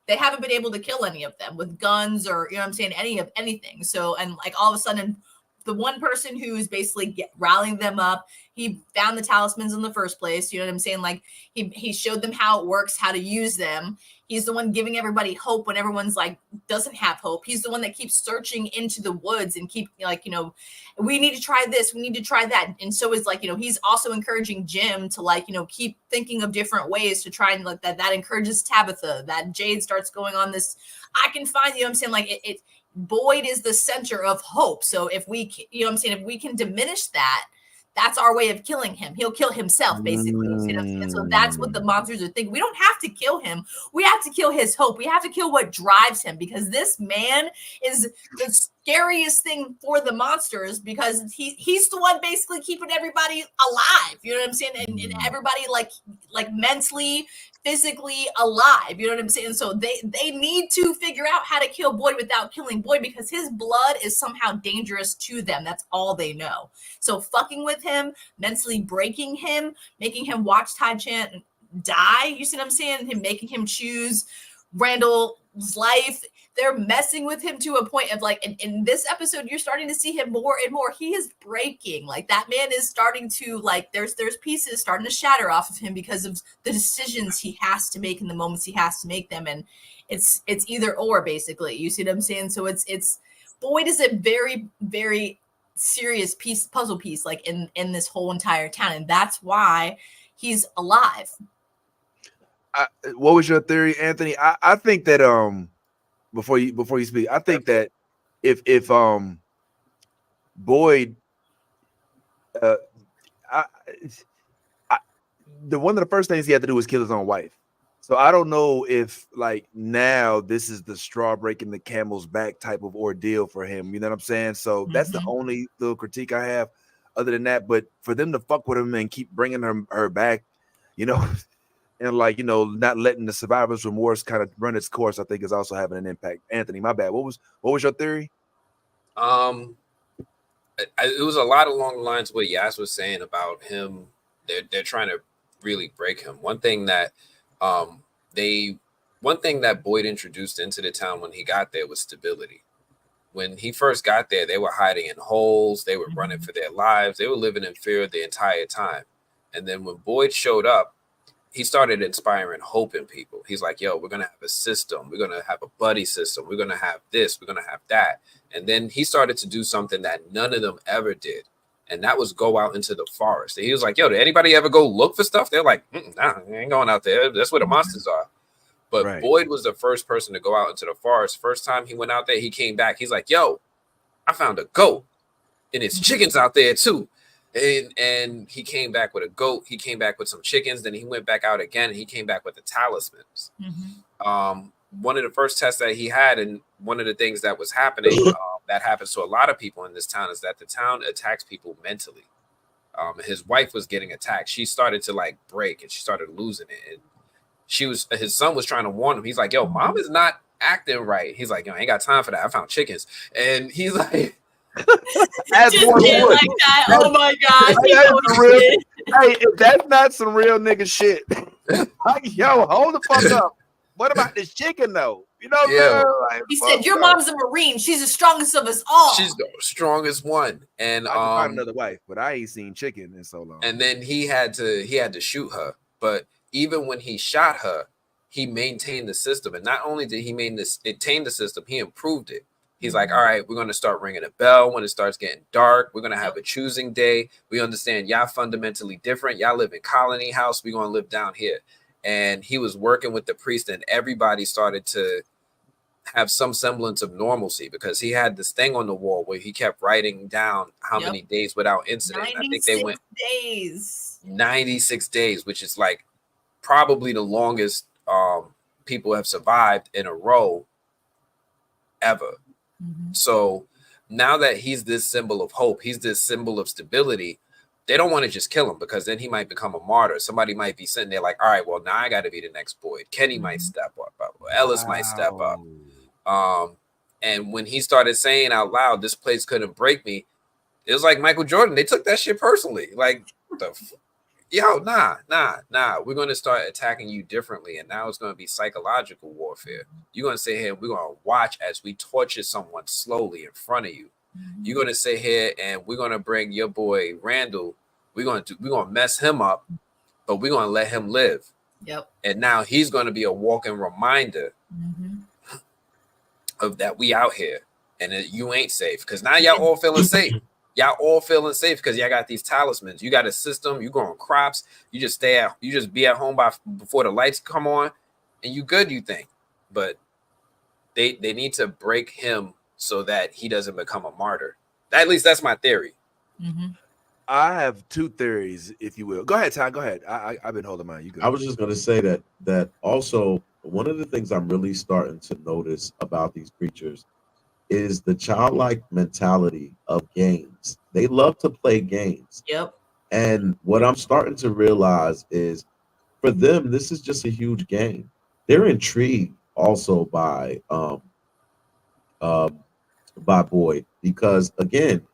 they haven't been able to kill any of them with guns or, what I'm saying, anything. So, and like all of a sudden, the one person who's basically rallying them up, he found the talismans in the first place. You know what I'm saying? Like he showed them how it works, how to use them. He's the one giving everybody hope when everyone's doesn't have hope. He's the one that keeps searching into the woods and keep we need to try this. We need to try that. And so is he's also encouraging Jim to keep thinking of different ways to try and that encourages Tabitha, that Jade starts going on this. I can find, what I'm saying? Boyd is the center of hope. So if we, you know what I'm saying, if we can diminish that, that's our way of killing him. He'll kill himself, basically. You see what I'm saying? So that's what the monsters are thinking. We don't have to kill him. We have to kill his hope. We have to kill what drives him, because this man is the scariest thing for the monsters, because he's the one basically keeping everybody alive. You know what I'm saying? And everybody like mentally, physically alive. You know what I'm saying? So they need to figure out how to kill Boyd without killing Boyd, because his blood is somehow dangerous to them. That's all they know. So fucking with him, mentally breaking him, making him watch Tai Chan die. You see what I'm saying? Him making him choose Randall's life. They're messing with him to a point of like, in this episode, you're starting to see him more and more. He is breaking. Like, that man is starting to, like, there's pieces starting to shatter off of him because of the decisions he has to make in the moments he has to make them. And it's either or, basically. You see what I'm saying? So it's Boyd is a very, very serious puzzle piece, like in this whole entire town. And that's why he's alive. What was your theory, Anthony? I think that before you speak, I think that if Boyd one of the first things he had to do was kill his own wife. So I don't know if like now this is the straw breaking the camel's back type of ordeal for him. You know what I'm saying? So that's the only little critique I have. Other than that, but for them to fuck with him and keep bringing her back, you know, and like, you know, not letting the survivor's remorse kind of run its course, I think is also having an impact. Anthony, my bad. What was your theory? It was a lot along the lines of what Yas was saying about him. They're trying to really break him. One thing that Boyd introduced into the town when he got there was stability. When he first got there, they were hiding in holes. They were running for their lives. They were living in fear the entire time. And then when Boyd showed up, he started inspiring hope in people. He's like, yo, we're going to have a system. We're going to have a buddy system. We're going to have this. We're going to have that. And then he started to do something that none of them ever did. And that was go out into the forest. And he was like, yo, did anybody ever go look for stuff? They're like, nah, I ain't going out there. That's where the monsters are. But Boyd was the first person to go out into the forest. First time he went out there, he came back. He's like, yo, I found a goat. And it's chickens out there too. And he came back with a goat. He came back with some chickens. Then he went back out again. And he came back with the talismans. One of the first tests that he had, and one of the things that was happening, that happens to a lot of people in this town, is that the town attacks people mentally. His wife was getting attacked. She started to like break, and she started losing it. And his son was trying to warn him. He's like, yo, mom is not acting right. He's like, yo, I ain't got time for that. I found chickens. And he's like, as just one did would. like that. Oh my god. Hey, if that's not some real nigga shit, like, yo, hold the fuck up. What about this chicken though? You know what I'm saying? Like, he said, your mom's a Marine. She's the strongest of us all. She's the strongest one. And I can find another wife, but I ain't seen chicken in so long. And then he had to shoot her. But even when he shot her, he maintained the system. And not only did he maintain the system, he improved it. He's like, all right, we're going to start ringing a bell when it starts getting dark. We're going to have a choosing day. We understand y'all fundamentally different. Y'all live in Colony House. We're going to live down here. And he was working with the priest, and everybody started to have some semblance of normalcy, because he had this thing on the wall where he kept writing down how many days without incident. I think they went 96 days, which is like probably the longest people have survived in a row ever. So now that he's this symbol of hope, he's this symbol of stability, they don't want to just kill him, because then he might become a martyr. Somebody might be sitting there like, all right, well, now I got to be the next Boyd. Kenny might step up. Ellis might step up. And when he started saying out loud, this place couldn't break me, it was like Michael Jordan. They took that shit personally. Like, nah. We're going to start attacking you differently. And now it's going to be psychological warfare. You're going to sit here and we're going to watch as we torture someone slowly in front of you. You're going to sit here and we're going to bring your boy Randall. We're going to mess him up, but we're going to let him live. Yep. And now he's going to be a walking reminder of that we out here and that you ain't safe. Because now y'all all feeling safe. Y'all all feeling safe because y'all got these talismans. You got a system. You growing crops. You just be at home before the lights come on, and you good. You think, but they need to break him so that he doesn't become a martyr. At least that's my theory. I have two theories, if you will. Go ahead, Ty. Go ahead. I've been holding mine. You go. I was just going to say that also one of the things I'm really starting to notice about these creatures is the childlike mentality of games. They love to play games. Yep. And what I'm starting to realize is for them, this is just a huge game. They're intrigued also by Boyd because again,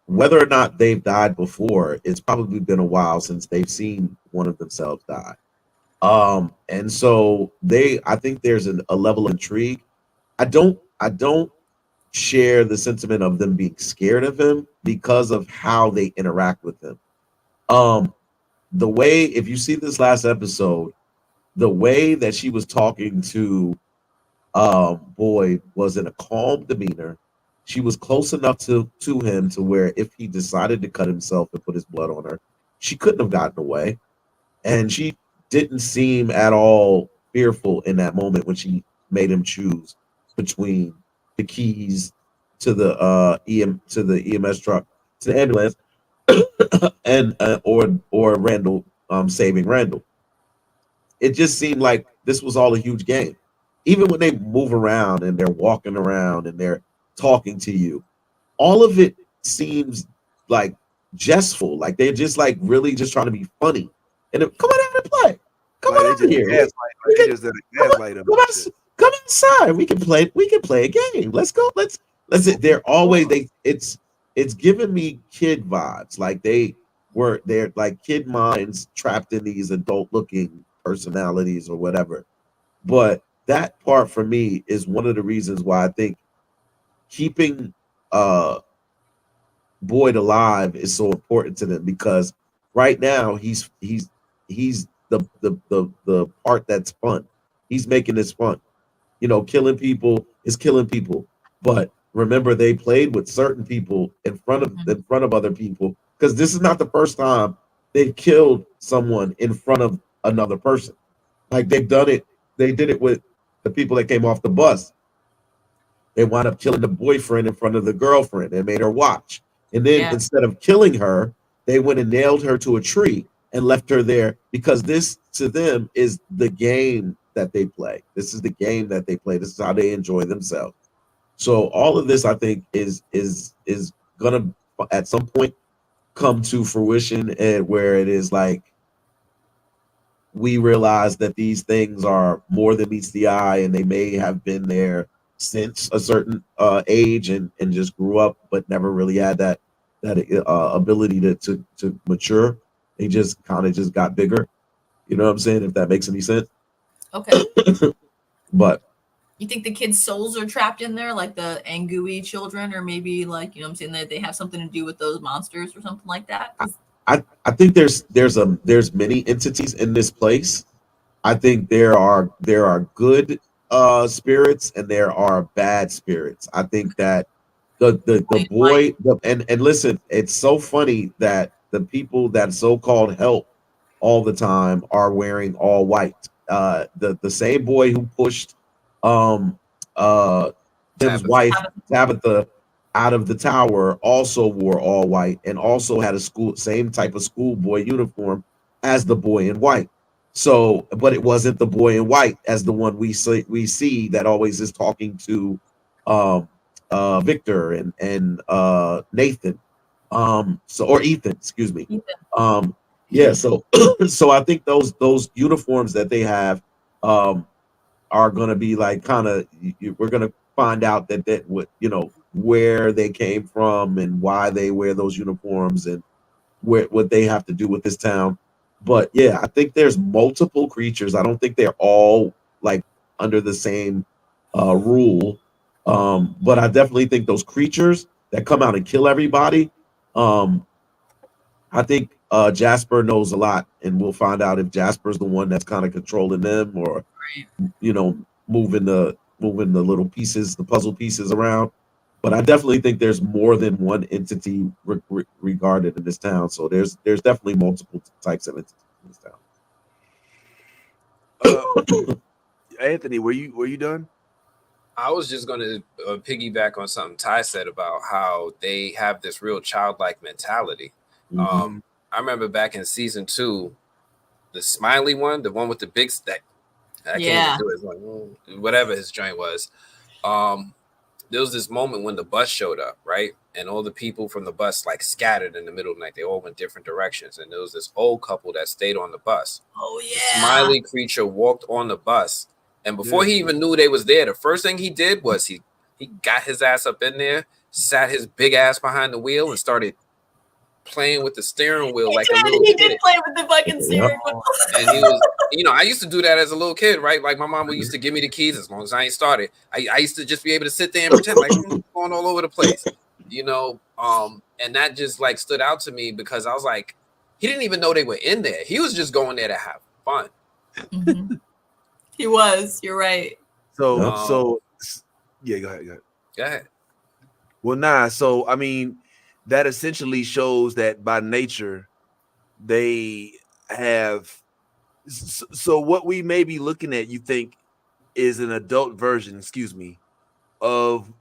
whether or not they've died before, it's probably been a while since they've seen one of themselves die. And so I think there's a level of intrigue. I don't share the sentiment of them being scared of him because of how they interact with him. Um, the way, if you see this last episode, the way that she was talking to Boyd was in a calm demeanor. She was close enough to him to where if he decided to cut himself and put his blood on her, she couldn't have gotten away. And she didn't seem at all fearful in that moment when she made him choose between the keys to the EMS truck, to the ambulance, and or Randall saving Randall. It just seemed like this was all a huge game. Even when they move around and they're walking around and they're talking to you, all of it seems like jestful, like they're just like really just trying to be funny. And come on out and play. Come Like on they over just here. gaslight. Like they just did a gaslight him. Come inside. We can play a game. Let's go. Let's they're always it's giving me kid vibes. Like they're like kid minds trapped in these adult looking personalities or whatever. But that part for me is one of the reasons why I think keeping Boyd alive is so important to them, because right now he's the part that's fun. He's making this fun. You know, killing people is killing people. But remember, they played with certain people in front of other people, because this is not the first time they've killed someone in front of another person. Like they've done it. They did it with the people that came off the bus. They wound up killing the boyfriend in front of the girlfriend and made her watch. And then instead of killing her, they went and nailed her to a tree and left her there, because this to them is the game that they play. This is the game that they play. This is how they enjoy themselves. So all of this, I think, is gonna at some point come to fruition, and where it is like we realize that these things are more than meets the eye, and they may have been there since a certain age and just grew up, but never really had that ability to mature. They just kind of just got bigger. You know what I'm saying? If that makes any sense. Okay. But you think the kids' souls are trapped in there, like the Angui children, or maybe like, you know what I'm saying, that they have something to do with those monsters or something like that? I think there's many entities in this place. I think there are good spirits and there are bad spirits. I think that the boy and listen, it's so funny that the people that so-called help all the time are wearing all white. The same boy who pushed Tim's wife Tabitha out of the tower also wore all white and also had a same type of schoolboy uniform as the boy in white. So, but it wasn't the boy in white as the one we see that always is talking to Victor and Nathan, or Ethan, excuse me. Yeah, so so I think those uniforms that they have are going to be like kind of, we're going to find out that what, you know, where they came from and why they wear those uniforms and what they have to do with this town. But yeah, I think there's multiple creatures. I don't think they're all like under the same rule. But I definitely think those creatures that come out and kill everybody, I think Jasper knows a lot, and we'll find out if Jasper's the one that's kind of controlling them, or you know, moving the little pieces, the puzzle pieces around. But I definitely think there's more than one entity regarded in this town. So there's definitely multiple types of entities in this town. Anthony, were you done? I was just going to piggyback on something Ty said about how they have this real childlike mentality. I remember back in season 2, the smiley one, the one with the big stack. I can't even do it. Like, whatever his joint was. There was this moment when the bus showed up, right? And all the people from the bus like scattered in the middle of the night. They all went different directions. And there was this old couple that stayed on the bus. Oh, yeah. The smiley creature walked on the bus. And before he even knew they was there, the first thing he did was he got his ass up in there, sat his big ass behind the wheel, and started playing with the steering wheel like a little kid. Did play with the fucking steering wheel. And he was, I used to do that as a little kid, right? Like my mom used to give me the keys as long as I ain't started. I used to just be able to sit there and pretend like I'm going all over the place, and that just like stood out to me because I was like, he didn't even know they were in there. He was just going there to have fun. Mm-hmm. He was. You're right. So yeah, go ahead. Go ahead. Well, so I mean, that essentially shows that by nature they have. So what we may be looking at, you think, is an adult version, of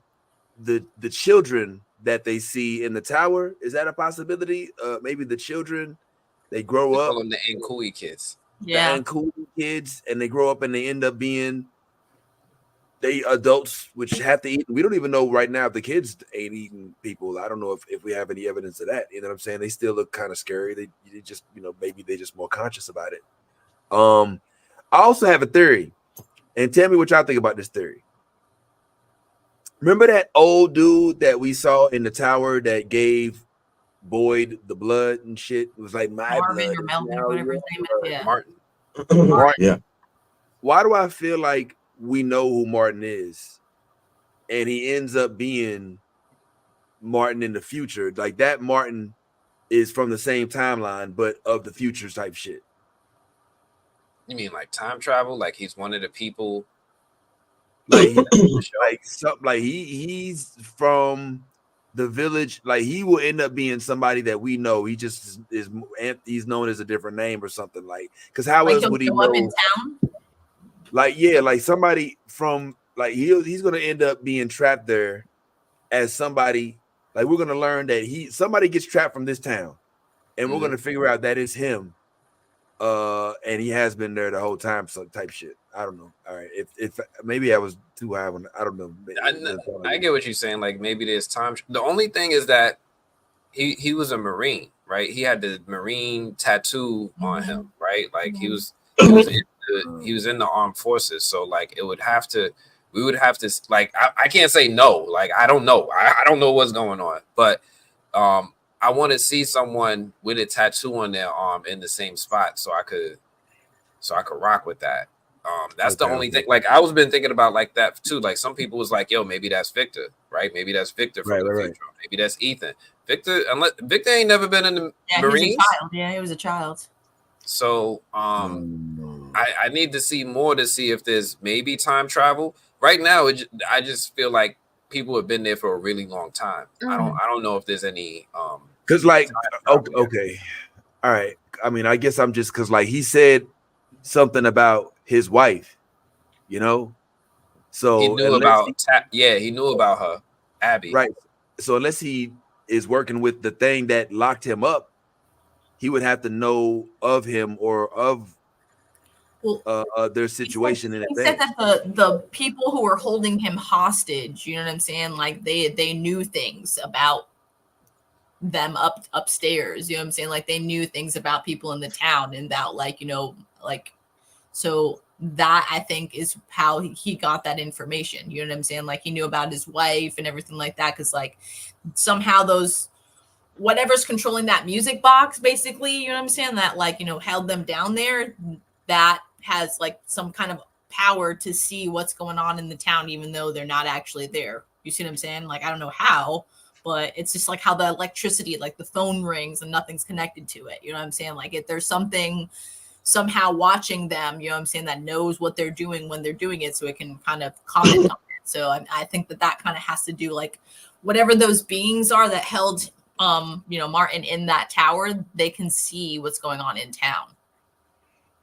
the children that they see in the tower. Is that a possibility? Maybe the children, they grow up. Call them the Ankui kids. Yeah, the Ankui kids, and they grow up and they end up being they adults, which have to eat. We don't even know right now if the kids ain't eating people. I don't know if we have any evidence of that. You know what I'm saying? They still look kind of scary. They just, maybe they're just more conscious about it. I also have a theory, and tell me what y'all think about this theory. Remember that old dude that we saw in the tower that gave Boyd the blood and shit? It was like my Marvin blood. or Melvin, whatever his name is. Yeah. Martin. Yeah. Why do I feel like we know who Martin is, and he ends up being Martin in the future? Like that Martin is from the same timeline, but of the future type shit. You mean like time travel? Like he's one of the people. Like he's from the village. Like he will end up being somebody that we know. He just is. He's known as a different name or something. Like, because how else would he know? Up in town? Like, yeah, like somebody from like he's gonna end up being trapped there as somebody. Like we're gonna learn that somebody gets trapped from this town, and we're gonna figure out that it's him. And he has been there the whole time, so type shit. I don't know. All right, if maybe I was too high on. I don't know. I get what you're saying. Like maybe there's time. The only thing is that he was a Marine, right? He had the Marine tattoo on him, right? Like he was in the armed forces. So like we would have to like I can't say no. Like I don't know. I don't know what's going on, but I want to see someone with a tattoo on their arm in the same spot so I could rock with that. That's the only thing. Like I was been thinking about like that too. Like some people was like, yo, maybe that's Victor, right? Maybe that's Victor from the future. Maybe that's Ethan. Victor ain't never been in the Marines. He was a child. Yeah, he was a child. So I need to see more to see if there's maybe time travel. Right now, I just feel like people have been there for a really long time. I don't know if there's any because like okay, all right. I mean, I guess I'm just because like he said something about his wife, so he knew about he knew about her, Abby, right? So unless he is working with the thing that locked him up, he would have to know of him or of their situation in advance. He said that the people who were holding him hostage, you know what I'm saying? Like they knew things about them upstairs, you know what I'm saying? Like they knew things about people in the town and that so that I think is how he got that information. You know what I'm saying? Like he knew about his wife and everything like that. Cause like somehow those whatever's controlling that music box, basically, you know what I'm saying? That like, held them down there, that has like some kind of power to see what's going on in the town, even though they're not actually there. You see what I'm saying? Like, I don't know how, but it's just like how the electricity, like the phone rings and nothing's connected to it. You know what I'm saying? Like if there's something somehow watching them, you know what I'm saying, that knows what they're doing when they're doing it, so it can kind of comment on it. So I think that kind of has to do like whatever those beings are that held Martin in that tower, they can see what's going on in town.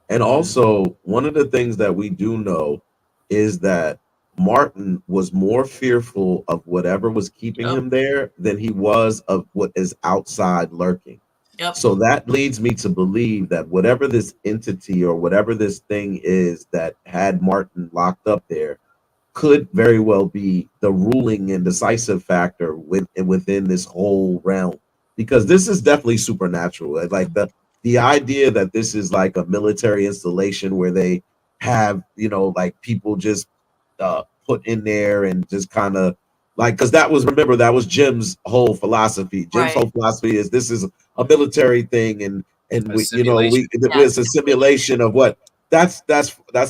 And also, one of the things that we do know is that Martin was more fearful of whatever was keeping Yep. him there than he was of what is outside lurking. Yep. So that leads me to believe that whatever this entity or whatever this thing is that had Martin locked up there could very well be the ruling and decisive factor within this whole realm, because this is definitely supernatural. Like the idea that this is like a military installation where they have, you know, like people just put in there and just kind of like, because that was, remember, that was Jim's whole philosophy. Jim's Right. whole philosophy is this is a military thing, and A we, you know, simulation. it's a simulation of what. That's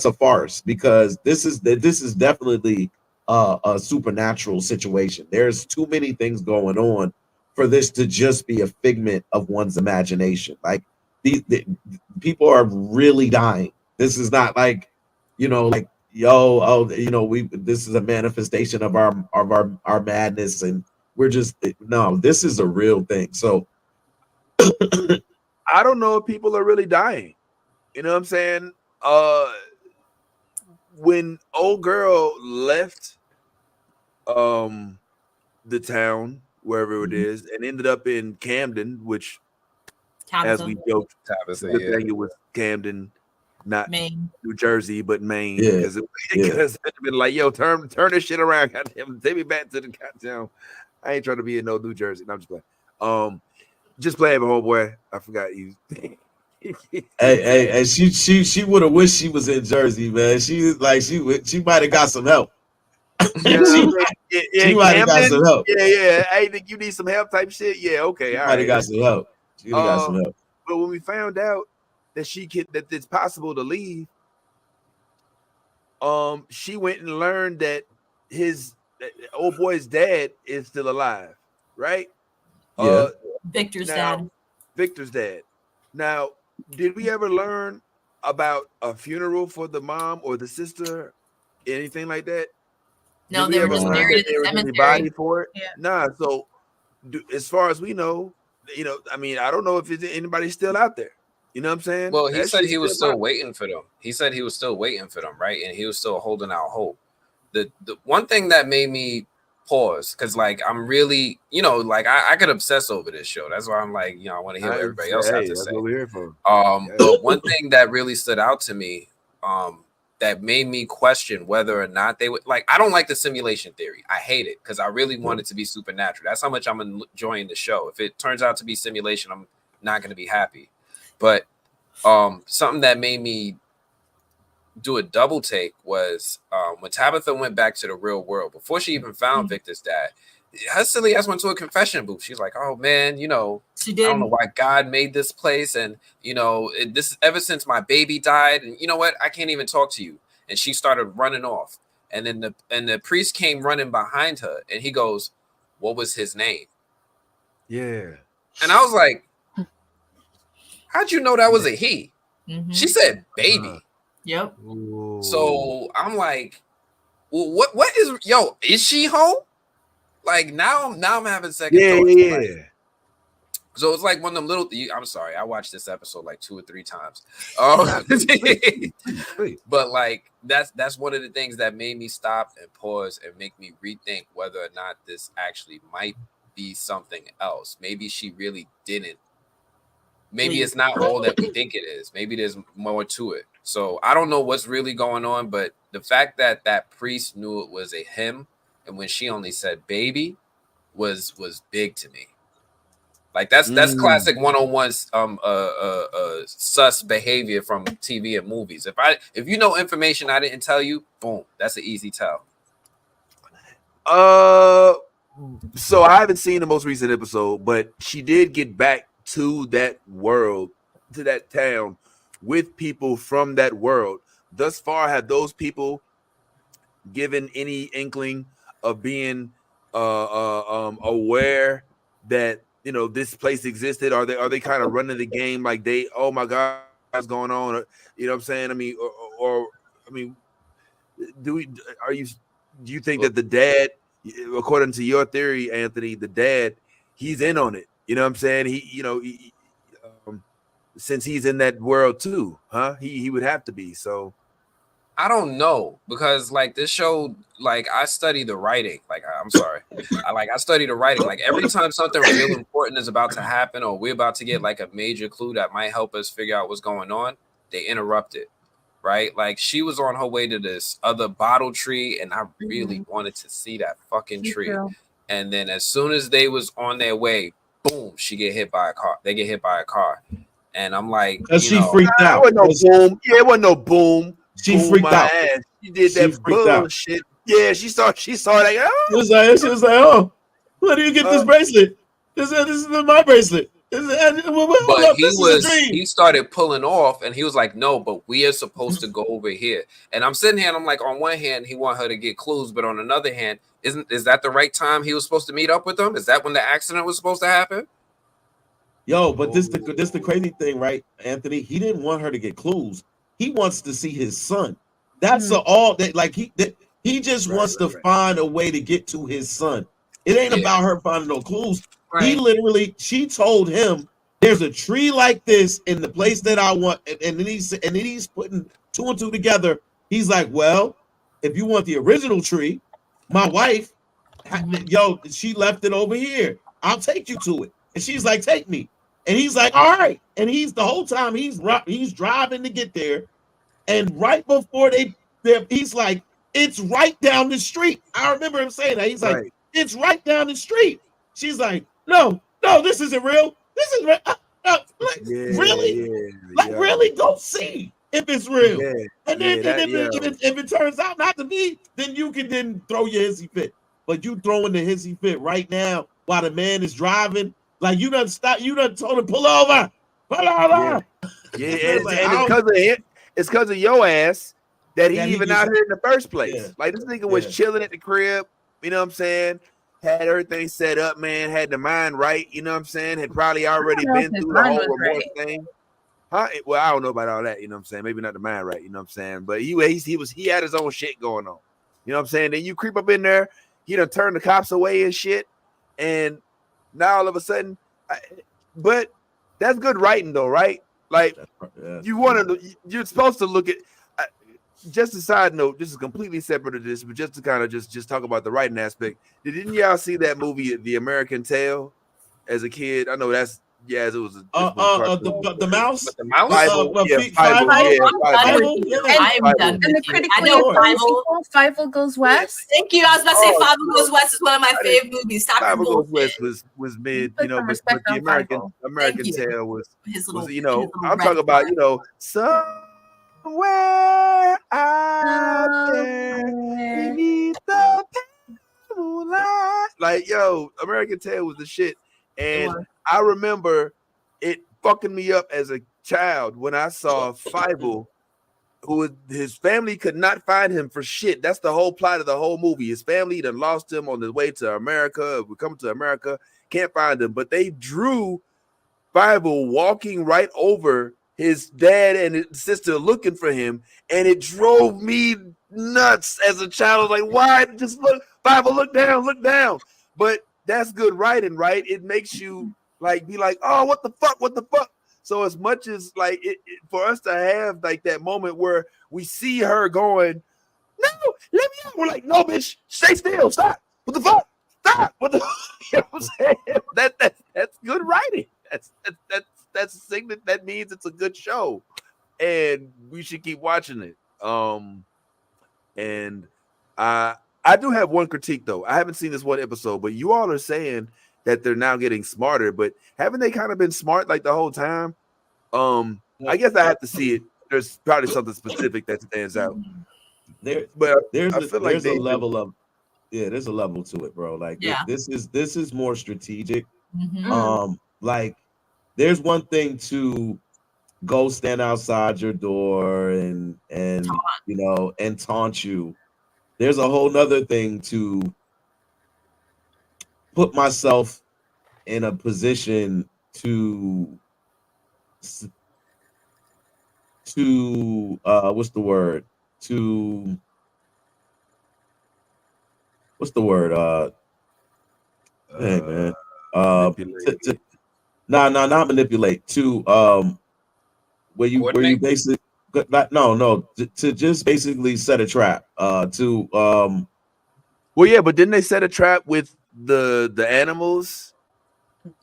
a farce, because this is definitely a supernatural situation. There's too many things going on for this to just be a figment of one's imagination. Like the people are really dying. This is not like, you know, like, yo, oh, you know, we, this is a manifestation of our madness, and we're just, no, this is a real thing. So I don't know if people are really dying. You know what I'm saying? When old girl left the town, wherever it is, and ended up in Camden, which, as we joked, Tabitha, good yeah. thing it was Camden, not Maine. New Jersey, but Maine, Yeah, because it'd been like, yo, turn this shit around, goddamn, take me back to the goddamn. I ain't trying to be in no New Jersey. No, I'm just playing. Just playing, my homeboy. I forgot you. hey, she would have wished she was in Jersey, man. She like she might have got some help. Yeah, she might have got Camden. some help. Yeah. Hey, think you need some help type shit? Yeah, okay, She all might have right. got some help. She would have got some help. But when we found out that that it's possible to leave, she went and learned that his old boy's dad is still alive, right? Yeah. Victor's Now, dad. Victor's dad. Now, did we ever learn about a funeral for the mom or the sister, anything like that? No, Did we they were ever just learn buried that at the there was any cemetery. body for it? Yeah. Nah. So, as far as we know, you know, I mean, I don't know if anybody's still out there. You know what I'm saying? Well, he That said shit's he was still possible. waiting for them. He said he was still waiting for them, right? And he was still holding out hope. The one thing that made me pause, because like I'm really, you know, like I could obsess over this show. That's why I'm like, you know, I want to hear what everybody else has Hey, to that's say. what we're here for. But one thing that really stood out to me, that made me question whether or not they would, like, I don't like the simulation theory. I hate it because I really want it to be supernatural. That's how much I'm enjoying the show. If it turns out to be simulation, I'm not going to be happy. But something that made me do a double take was when Tabitha went back to the real world before she even found Victor's dad. Her silly ass went to a confession booth. She's like, "Oh man, you know, She I did. don't know why God made this place, and you know, this ever since my baby died, and you know what, I can't even talk to you." And she started running off, and then the priest came running behind her, and he goes, "What was his name?" Yeah. And I was like, "How'd you know that was a he?" Mhm. She said, "Baby." Yep. Ooh. So I'm like, well, what is, yo, is she home? Like now I'm having second thoughts. Yeah. Like, so it's like one of them little. I'm sorry, I watched this episode like 2 or 3 times. But like that's one of the things that made me stop and pause and make me rethink whether or not this actually might be something else. Maybe she really didn't. Maybe it's not all that we think it is. Maybe there's more to it. So I don't know what's really going on, but the fact that that priest knew it was a him, and when she only said baby, was big to me. Like that's classic 101 sus behavior from TV and movies. If you know information I didn't tell you, boom, that's an easy tell. So I haven't seen the most recent episode, but she did get back to that world, to that town, with people from that world. Thus far, have those people given any inkling of being aware that, you know, this place existed? Are they kind of running the game like they, oh my God, what's going on? Or, you know what I'm saying? I mean, or I mean, do you think that the dad, according to your theory, Anthony, the dad, he's in on it? You know what I'm saying? Since he's in that world too, huh? He would have to be. So I don't know, because like this show, like I study the writing. Like I'm sorry, I study the writing. Like every time something real important is about to happen, or we're about to get like a major clue that might help us figure out what's going on, they interrupt it. Right? Like she was on her way to this other bottle tree, and I really wanted to see that fucking tree. And then as soon as they was on their way, boom, she get hit by a car. They get hit by a car. And I'm like, Because she freaked out. It wasn't no boom. Yeah, it wasn't no boom. She boom freaked my out. Ass. She did She that freaked out. bullshit. Yeah, she saw that. She was like, oh, where do you get this bracelet? This is my bracelet. But he started pulling off, and he was like, no, but we are supposed to go over here. And I'm sitting here, and I'm like, on one hand, he want her to get clues, but on another hand, is that the right time he was supposed to meet up with them? Is that when the accident was supposed to happen? Yo, but this the crazy thing, right, Anthony? He didn't want her to get clues. He wants to see his son. That's all that. Like he just wants to find a way to get to his son. It ain't about her finding no clues. Right. She told him, "There's a tree like this in the place that I want," and then he's putting two and two together. He's like, "Well, if you want the original tree, my wife, she left it over here. I'll take you to it." And she's like, "Take me." And he's like, "All right." And he's the whole time he's driving to get there, and right before he's like, "It's right down the street." I remember him saying that. He's like, "It's right down the street." She's like, no, this isn't real. This is real. Really? Really? Go see if it's real. And then if it turns out not to be, then you can then throw your hissy fit. But you throwing the hissy fit right now while the man is driving, like you done stop. You done told him pull over. Yeah, and it's because of your ass that he even out here in the first place. Yeah. Like this nigga was chilling at the crib. You know what I'm saying? Had everything set up, man. Had the mind right. You know what I'm saying? Had probably already been through the whole remorse thing. Huh? Well, I don't know about all that. You know what I'm saying? Maybe not the mind right. You know what I'm saying? But he had his own shit going on. You know what I'm saying? Then you creep up in there. He done turned the cops away and shit. And now all of a sudden, but that's good writing though, right? Like you're supposed to look at. Just a side note, this is completely separate of this, but just to kind of just talk about the writing aspect. Didn't y'all see that movie, The American Tale, as a kid? I know that's it was the mouse, the mouse, and the critically acclaimed sequel, Fievel Goes West. Thank you. I was about to say Fievel Goes West is one of my favorite movies. Stop your bullshit. Goes West was mid, but the American Tale was I'm talking about somewhere out there beneath the moonlight. Like, American Tale was the shit. And I remember it fucking me up as a child when I saw Fievel, his family could not find him for shit. That's the whole plot of the whole movie. His family done lost him on the way to America. We come to America, can't find him. But they drew Fievel walking right over his dad and his sister looking for him, and it drove me nuts as a child. I was like, why? Just look, Fievel, look down. But that's good writing, right? It makes you like be like, oh, what the fuck? So as much as like it for us to have like that moment where we see her going, no, let me out. We're like, no, bitch, stay still, stop. What the fuck? Stop. What the you know what I'm saying? That's good writing. That's a signal that means it's a good show, and we should keep watching it. And I do have one critique though. I haven't seen this one episode, but you all are saying that they're now getting smarter, but haven't they kind of been smart like the whole time? I guess I have to see it. There's probably something specific that stands out. There's a level of there's a level to it, bro. Like this is more strategic. Like there's one thing to go stand outside your door and taunt you. There's a whole nother thing to put myself in a position to what's the word? Hey man. Not manipulate. To where you basically to just basically set a trap. Well, yeah, but didn't they set a trap with the animals?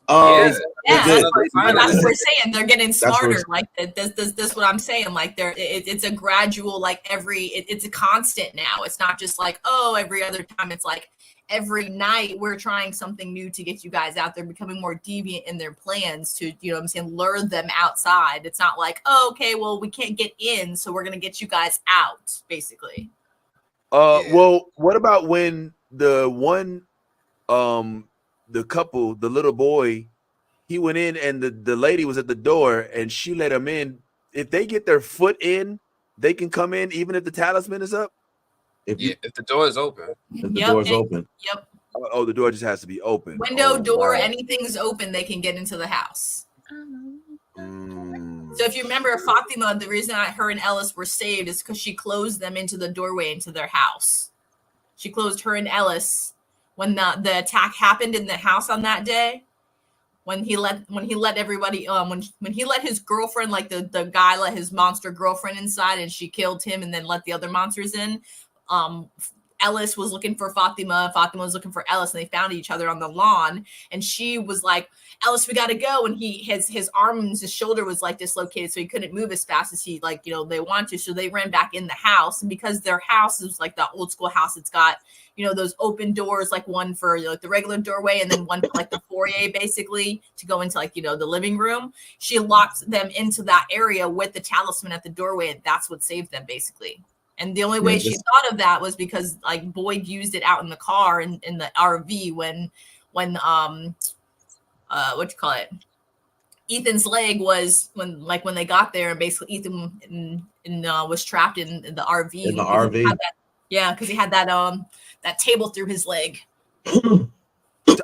Yeah, Yeah, did. that's what we're saying. They're getting smarter. That's Like this what I'm saying. Like it's a gradual. Like it's a constant now. It's not just like every other time. It's like every night we're trying something new to get you guys out there, becoming more deviant in their plans to what I'm saying, lure them outside. It's not like okay, well we can't get in, so we're gonna get you guys out, basically. Well, what about when the couple, the little boy, he went in and the lady was at the door and she let him in. If they get their foot in, they can come in even if the talisman is up. If the door is open. If the door is open. Yep. Oh, the door just has to be open. Window, door, anything's open, they can get into the house. So if you remember Fatima, the reason her and Ellis were saved is because she closed them into the doorway into their house. She closed her and Ellis when the attack happened in the house on that day. When he let everybody when he let his girlfriend, like the guy let his monster girlfriend inside and she killed him and then let the other monsters in. Ellis was looking for Fatima was looking for Ellis, and they found each other on the lawn, and she was like, Ellis, we gotta go. And his arm and his shoulder was like dislocated, so he couldn't move as fast as he they want to. So they ran back in the house, and because their house is like the old school house, it's got those open doors, like one for like the regular doorway and then one for like the foyer, basically to go into like the living room. She locked them into that area with the talisman at the doorway, and that's what saved them, basically. And the only way she thought of that was because like Boyd used it out in the car in the RV when what you call it, Ethan's leg was when they got there, and basically Ethan was trapped in the RV. In the RV. Because he had that table through his leg. Yeah. First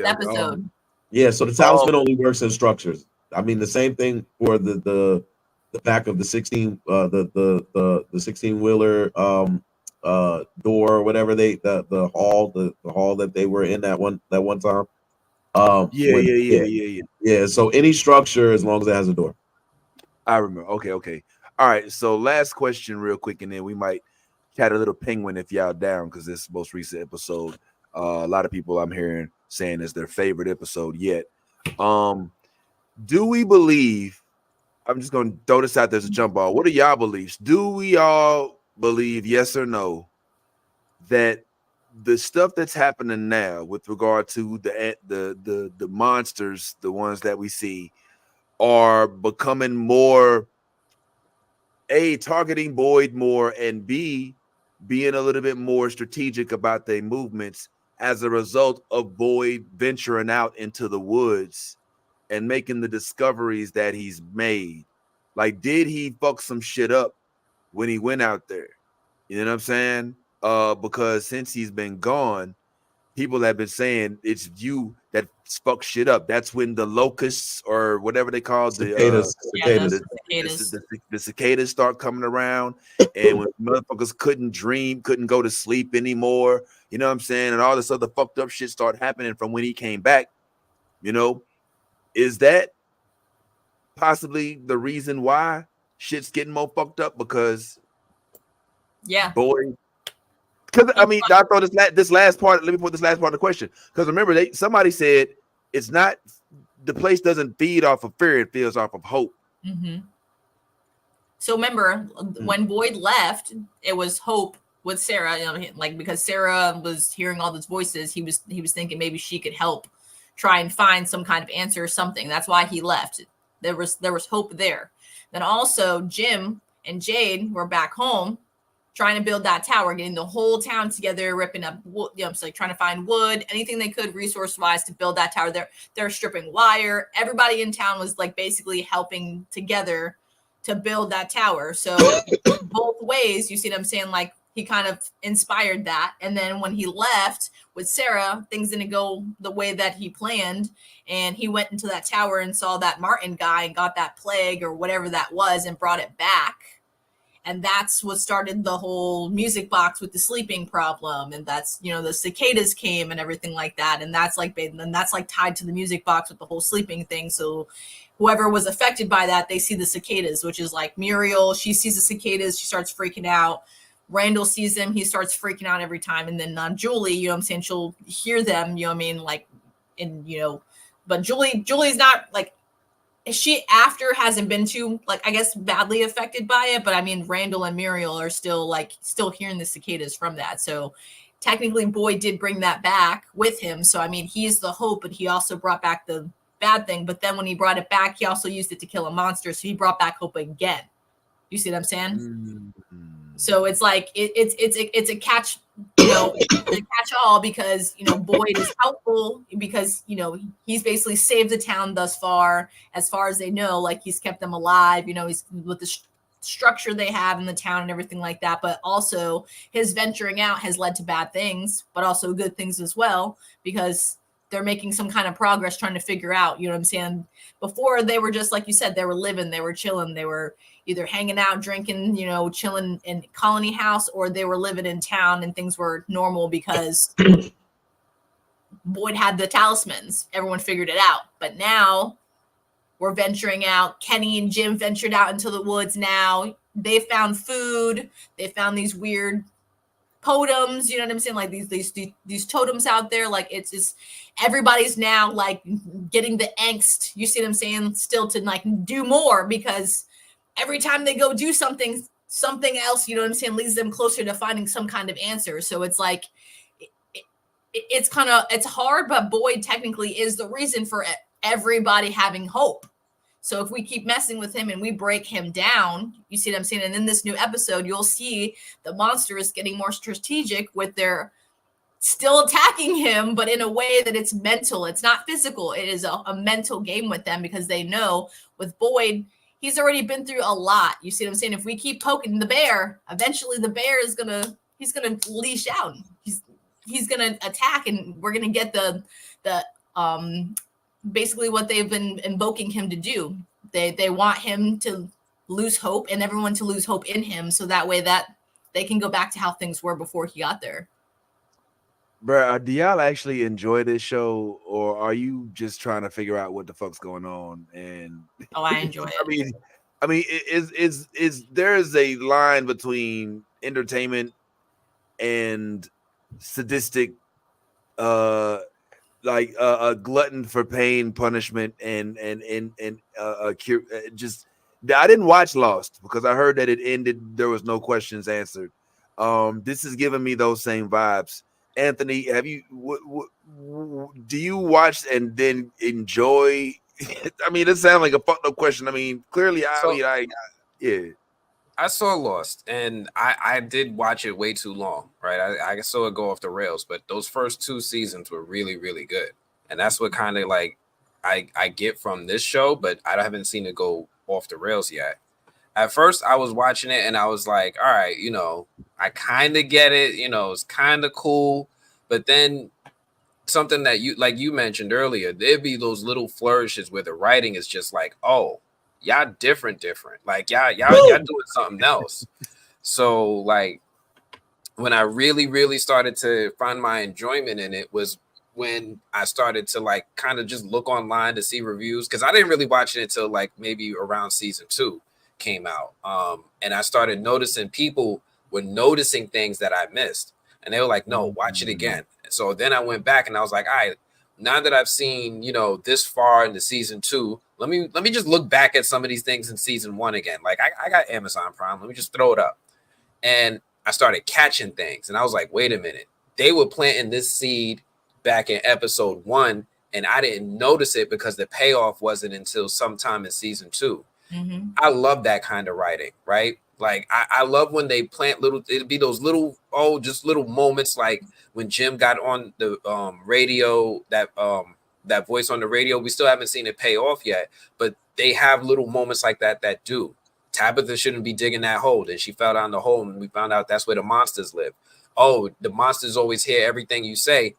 episode. So the talisman only works in structures. I mean, the same thing for the back of the 16 the 16-wheeler door or whatever the hall that they were in that one time. Yeah. So any structure as long as it has a door. I remember. Okay. All right. So last question, real quick, and then we might chat a little penguin if y'all down, because this most recent episode, a lot of people I'm hearing saying is their favorite episode yet. Do we believe? I'm just going to throw this out there as a jump ball. What are y'all beliefs? Do we all believe, yes or no, that the stuff that's happening now with regard to the monsters, the ones that we see, are becoming more, A, targeting Boyd more, and B, being a little bit more strategic about their movements as a result of Boyd venturing out into the woods and making the discoveries that he's made? Like, did he fuck some shit up when he went out there? You know what I'm saying? Because since he's been gone, people have been saying it's you that fuck shit up. That's when the locusts or whatever they call the cicadas start coming around, and when motherfuckers couldn't go to sleep anymore. You know what I'm saying? And all this other fucked up shit start happening from when he came back. Is that possibly the reason why shit's getting more fucked up? Because Boyd. Because I mean, I thought this last part. Let me put this last part of the question. Because remember, somebody said it's not, the place doesn't feed off of fear; it feeds off of hope. Mm-hmm. So remember, when Boyd left, it was hope with Sarah. Because Sarah was hearing all those voices, he was thinking maybe she could help try and find some kind of answer or something. That's why he left. There was hope there. Then also Jim and Jade were back home trying to build that tower, getting the whole town together, ripping up wood, trying to find wood, anything they could resource-wise to build that tower. They're stripping wire. Everybody in town was basically helping together to build that tower. So both ways, you see what I'm saying? He kind of inspired that. And then when he left with Sarah, things didn't go the way that he planned. And he went into that tower and saw that Martin guy and got that plague or whatever that was and brought it back. And that's what started the whole music box with the sleeping problem. And that's, you know, the cicadas came and everything like that. And that's like tied to the music box with the whole sleeping thing. So whoever was affected by that, they see the cicadas, which is like Muriel. She sees the cicadas. She starts freaking out. Randall sees them. He starts freaking out every time. And then Julie, you know what I'm saying? She'll hear them, you know what I mean? Like, and, you know, but Julie's not like, she after hasn't been too, like, I guess badly affected by it, but I mean Randall and Muriel are still hearing the cicadas from that. So technically Boyd did bring that back with him. So I mean he's the hope, but he also brought back the bad thing. But then when he brought it back, he also used it to kill a monster. So he brought back hope again. You see what I'm saying? Mm-hmm. So it's like it's a catch, you know, it's a catch all, because, you know, Boyd is helpful because, you know, he's basically saved the town thus far as they know. Like he's kept them alive, you know, he's with the structure they have in the town and everything like that. But also his venturing out has led to bad things, but also good things as well, because they're making some kind of progress trying to figure out, you know what I'm saying? Before they were just like you said, they were living, they were chilling, they were either hanging out, drinking, you know, chilling in Colony House, or they were living in town and things were normal because Boyd had the talismans. Everyone figured it out. But now we're venturing out. Kenny and Jim ventured out into the woods now. They found food. They found these weird totems, you know what I'm saying? Like these totems out there. Like it's just everybody's now like getting the angst, you see what I'm saying, still to like do more, because every time they go do something else, you know what I'm saying, leads them closer to finding some kind of answer. So it's like it's hard, but Boyd technically is the reason for everybody having hope. So if we keep messing with him and we break him down, you see what I'm saying? And in this new episode, you'll see the monsters getting more strategic with their still attacking him, but in a way that it's mental. It's not physical. It is a mental game with them, because they know with Boyd, he's already been through a lot. You see what I'm saying? If we keep poking the bear, eventually the bear is he's gonna leash out. He's gonna attack, and we're gonna get the basically what they've been invoking him to do. They want him to lose hope and everyone to lose hope in him, so that way that they can go back to how things were before he got there. Bro, do y'all actually enjoy this show, or are you just trying to figure out what the fuck's going on? And I enjoy it. I mean, is there is a line between entertainment and sadistic, like a glutton for pain, punishment, and just. I didn't watch Lost because I heard that it ended. There was no questions answered. This is giving me those same vibes. Anthony, have you? Do you watch and then enjoy? I mean, it sounds like a fucked up question. I mean, clearly, yeah. I saw Lost, and I did watch it way too long, right? I saw it go off the rails, but those first 2 seasons were really, really good, and that's what kind of like I get from this show, but I haven't seen it go off the rails yet. At first, I was watching it, and I was like, all right, you know, I kind of get it, you know, it's kind of cool, but then something that you mentioned earlier, there'd be those little flourishes where the writing is just like, oh, y'all different. Like y'all doing something else. So like when I really, really started to find my enjoyment in it was when I started to like kind of just look online to see reviews, because I didn't really watch it until like maybe around season 2 came out. And I started noticing people were noticing things that I missed, and they were like, no, watch it again. And so then I went back and I was like, all right, now that I've seen, you know, this far into season 2, let me just look back at some of these things in season 1 again. Like I got Amazon Prime. Let me just throw it up. And I started catching things. And I was like, wait a minute. They were planting this seed back in episode 1, and I didn't notice it because the payoff wasn't until sometime in season 2. Mm-hmm. I love that kind of writing, right? Like I love when they plant it'd be those little, just little moments, like when Jim got on the radio, that voice on the radio. We still haven't seen it pay off yet, but they have little moments like that do. Tabitha shouldn't be digging that hole, and she fell down the hole, and we found out that's where the monsters live. Oh, the monsters always hear everything you say.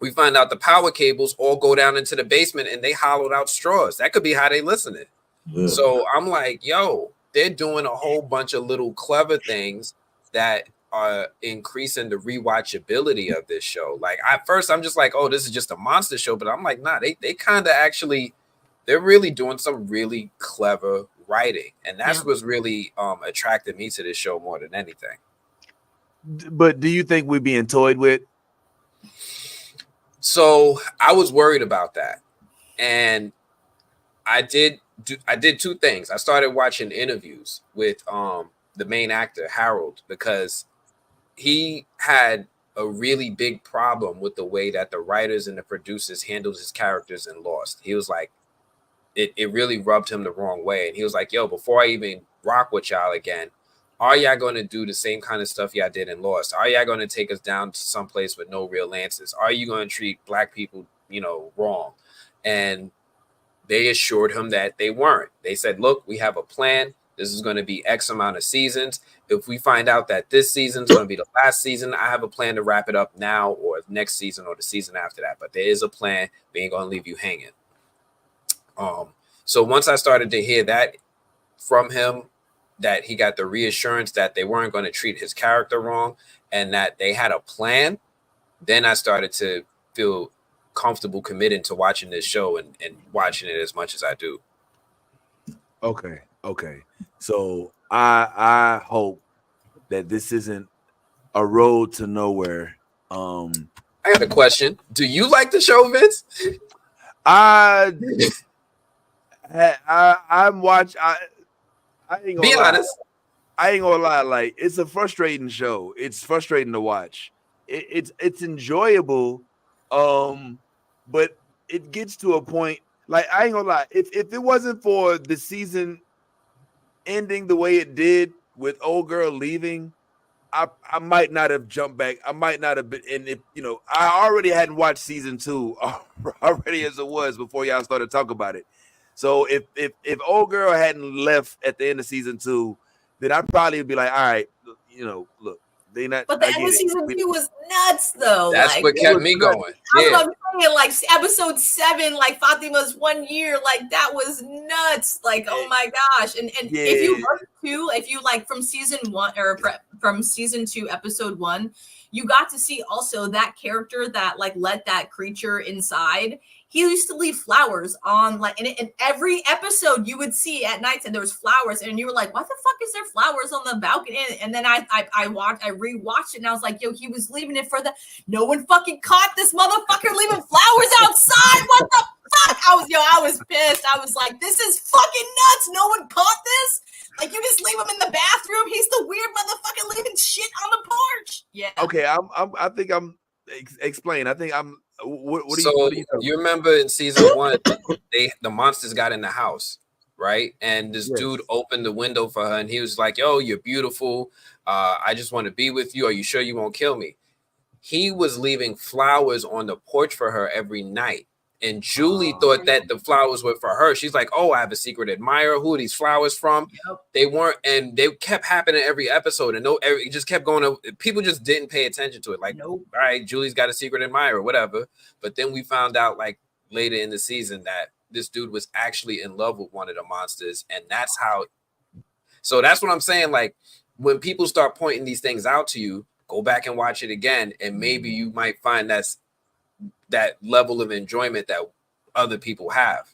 We find out the power cables all go down into the basement, and they hollowed out straws. That could be how they listening. Yeah. So I'm like, yo, they're doing a whole bunch of little clever things that are increasing the rewatchability of this show. Like at first I'm just like, oh, this is just a monster show, but I'm like, nah, they kind of actually, they're really doing some really clever writing, and that's what's really attracted me to this show more than anything. But do you think we're being toyed with? So I was worried about that, and I did two things. I started watching interviews with the main actor Harold, because he had a really big problem with the way that the writers and the producers handled his characters in Lost. He was like, it really rubbed him the wrong way. And he was like, yo, before I even rock with y'all again, are y'all going to do the same kind of stuff y'all did in Lost? Are y'all going to take us down to someplace with no real answers? Are you going to treat black people, wrong? And they assured him that they weren't. They said, look, we have a plan. This is going to be X amount of seasons. If we find out that this season is going to be the last season, I have a plan to wrap it up now or next season or the season after that. But there is a plan. We ain't going to leave you hanging. So once I started to hear that from him, that he got the reassurance that they weren't going to treat his character wrong and that they had a plan, then I started to feel comfortable committing to watching this show and watching it as much as I do. Okay. So I hope that this isn't a road to nowhere. I got a question. Do you like the show, Vince? I'm watching. I ain't gonna be lie. honest. I ain't gonna lie. Like, it's a frustrating show. It's frustrating to watch. It's enjoyable, but it gets to a point. Like, I ain't gonna lie. If it wasn't for the season ending the way it did with old girl leaving, I might not have jumped back. I might not have been. And if I already hadn't watched season 2 already as it was before y'all started talking about it. So if old girl hadn't left at the end of season 2, then I'd probably be like, all right, look, they not. But the end of season 2 was nuts, though. That's what kept me going. That's what I'm saying. Like episode 7, like Fatima's 1 year, like that was nuts. Like, oh my gosh! And if you look too, if you like from season 1 or from season 2, episode 1, you got to see also that character that like let that creature inside. He used to leave flowers on, like, in every episode you would see at night, and there was flowers, and you were like, "What the fuck is there flowers on the balcony?" And then I rewatched it, and I was like, "Yo, he was leaving it for the." No one fucking caught this motherfucker leaving flowers outside. What the fuck? I was pissed. I was like, "This is fucking nuts. No one caught this. Like, you just leave him in the bathroom. He's the weird motherfucker leaving shit on the porch." Yeah. Okay, I think I'm explain. I think I'm. What do you remember in season 1, the monsters got in the house, right? And this dude opened the window for her, and he was like, "Yo, you're beautiful. I just want to be with you. Are you sure you won't kill me?" He was leaving flowers on the porch for her every night. And Julie thought that the flowers were for her. She's like, "Oh, I have a secret admirer. Who are these flowers from?" Yep. They weren't, and they kept happening every episode. And it just kept going. People just didn't pay attention to it. Like, all right, Julie's got a secret admirer, whatever. But then we found out, like, later in the season that this dude was actually in love with one of the monsters. And that's how. So that's what I'm saying. Like, when people start pointing these things out to you, go back and watch it again. And maybe you might find that level of enjoyment that other people have.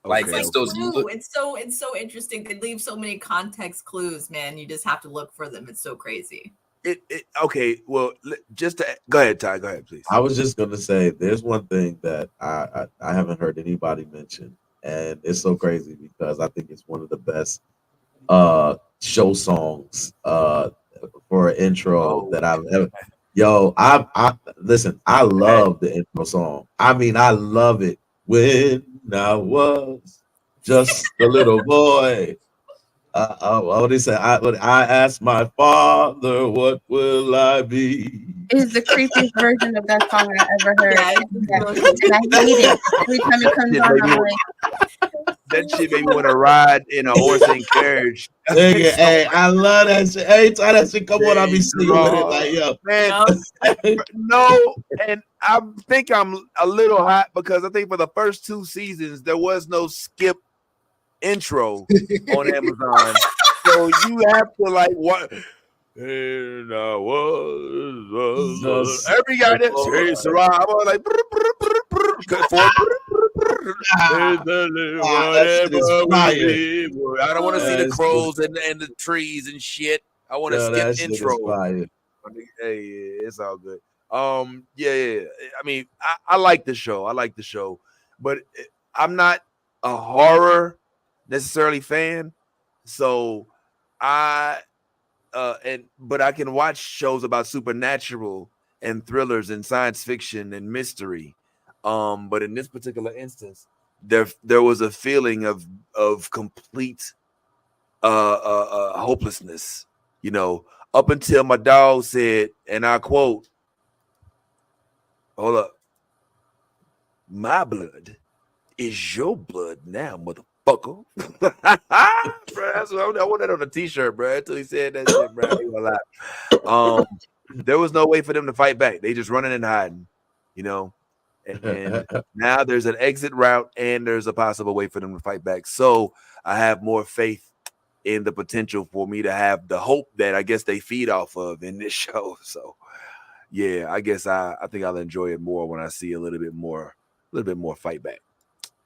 Like, it's so interesting. They leave so many context clues, man. You just have to look for them. It's so crazy. Okay, well, just to, go ahead, Ty. Go ahead, please. I was just gonna say, there's one thing that I haven't heard anybody mention, and it's so crazy because I think it's one of the best show songs for an intro that I've ever. Yo, I listen. I love the intro song. I mean, I love it. When I was just a little boy, what did he say? I asked my father, "What will I be?" Is the creepiest version of that song I ever heard. And I hate it. Every time it comes on, I'm like, that shit made me want to ride in a horse and carriage. Hey, I love that shit. Every time that shit come on, I be singing with it like, yo, man. No, and I think I'm a little hot because I think for the first 2 seasons there was no skip intro on Amazon. So you have to like what? And I was every guy that says Sarah, I was like that shit is whatever will fire. be. I don't want to see the That shit, crows and the trees and shit. I want to yo, skip that shit is intro. fire. Hey, yeah, it's all good. Yeah. I mean, I like the show. I like the show, but I'm not a horror necessarily fan. So I but I can watch shows about supernatural and thrillers and science fiction and mystery. But in this particular instance, there was a feeling of complete hopelessness, you know, up until my dog said, and I quote, hold up, my blood is your blood now, motherfucker. Bro, that's what I want that on a t-shirt, bro. Until he said that shit, bro. I ain't gonna lie. There was no way for them to fight back. They just running and hiding, you know. And now there's an exit route and there's a possible way for them to fight back. So I have more faith in the potential for me to have the hope that I guess they feed off of in this show. So yeah, I guess I think I'll enjoy it more when I see a little bit more fight back.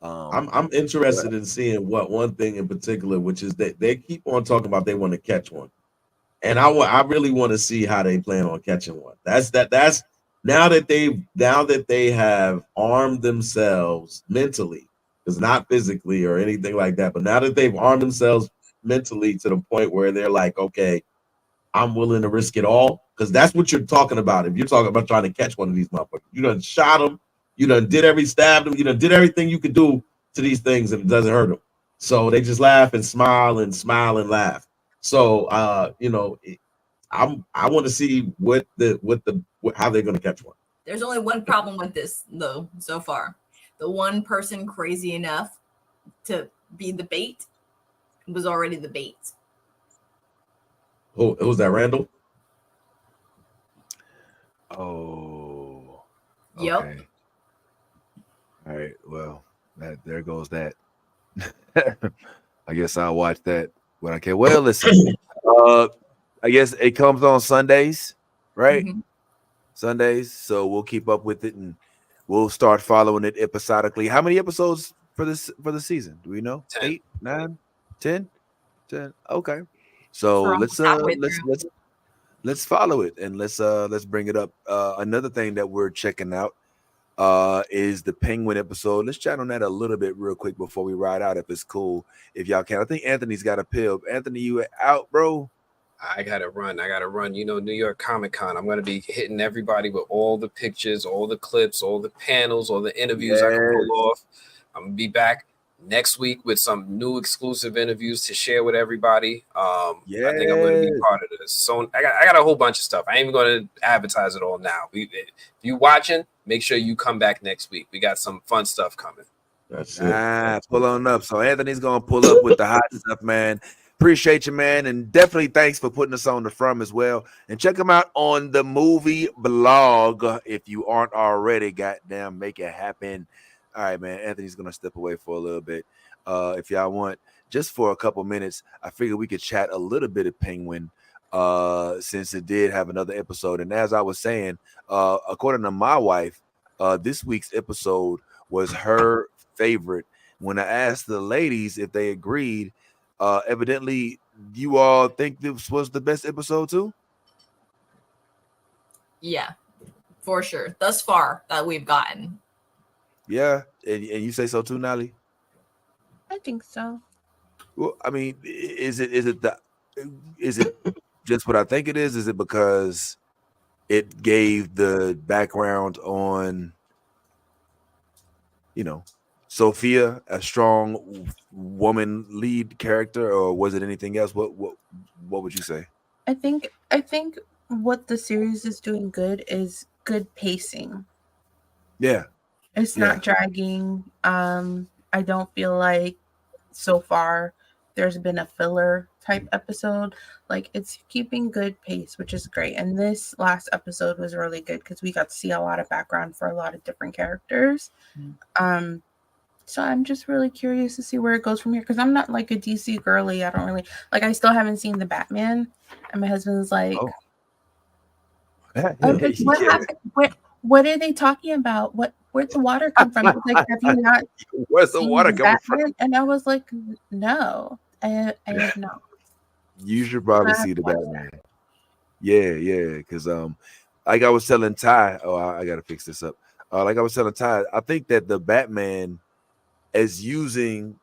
I'm interested in seeing what one thing in particular, which is that they keep on talking about they want to catch one, and I really want to see how they plan on catching one. That's now that they have armed themselves mentally, because not physically or anything like that, but now that they've armed themselves mentally to the point where they're like, okay, I'm willing to risk it all, because that's what you're talking about. If you're talking about trying to catch one of these motherfuckers, you done shot them, you done stabbed them, you done did everything you could do to these things, and it doesn't hurt them. So they just laugh and smile and laugh. So I want to see how they're going to catch one. There's only one problem with this though so far. The one person crazy enough to be the bait was already the bait. Who's that, Randall? Oh, Yep. okay. All right. Well, there goes that. I guess I'll watch that when I can. Well, listen. I guess it comes on Sundays, right? Mhm. Sundays. So we'll keep up with it and we'll start following it episodically. How many episodes for the season? Do we know? 10. 8, 9, 10? 10. Okay. So We're let's almost halfway through. let's follow it and let's bring it up. Another thing that we're checking out is the Penguin episode. Let's chat on that a little bit real quick before we ride out, if it's cool, if y'all can. I think Anthony's got a pill. Anthony, you out, bro? I gotta run. You know, New York Comic Con. I'm gonna be hitting everybody with all the pictures, all the clips, all the panels, all the interviews I can pull off. I'm gonna be back next week with some new exclusive interviews to share with everybody. I think I'm gonna be part of this. So I got a whole bunch of stuff. I ain't even gonna advertise it all now. If you watching, make sure you come back next week. We got some fun stuff coming. That's it. Pull on up. So Anthony's gonna pull up with the hot stuff, man. Appreciate you, man, and definitely thanks for putting us on the From as well. And check them out on the movie blog if you aren't already. Goddamn, make it happen. All right, man. Anthony's gonna step away for a little bit. If y'all want, just for a couple minutes, I figured we could chat a little bit of Penguin, since it did have another episode. And as I was saying, according to my wife, this week's episode was her favorite. When I asked the ladies if they agreed, evidently you all think this was the best episode too? Yeah, for sure. Thus far that we've gotten. Yeah, and you say so too, Nally? I think so. Well, I mean, is it just what I think it is? Is it because it gave the background on, Sophia, a strong woman lead character, or was it anything else? What would you say? I think what the series is doing good is good pacing. Yeah. It's not dragging. I don't feel like so far there's been a filler type episode. Like, it's keeping good pace, which is great. And this last episode was really good because we got to see a lot of background for a lot of different characters. So I'm just really curious to see where it goes from here because I'm not like a DC girly. I don't really like. I still haven't seen the Batman, and my husband's like, Oh. like, what Yeah. happened? What are they talking about? Where'd the water come from? He's like, have you not Where's the seen water the coming from? Batman? And I was like, no, I have not. You should So probably I have see to the watch Batman. Yeah, because like I was telling Ty, I gotta fix this up. Like I was telling Ty, I think that the Batman is using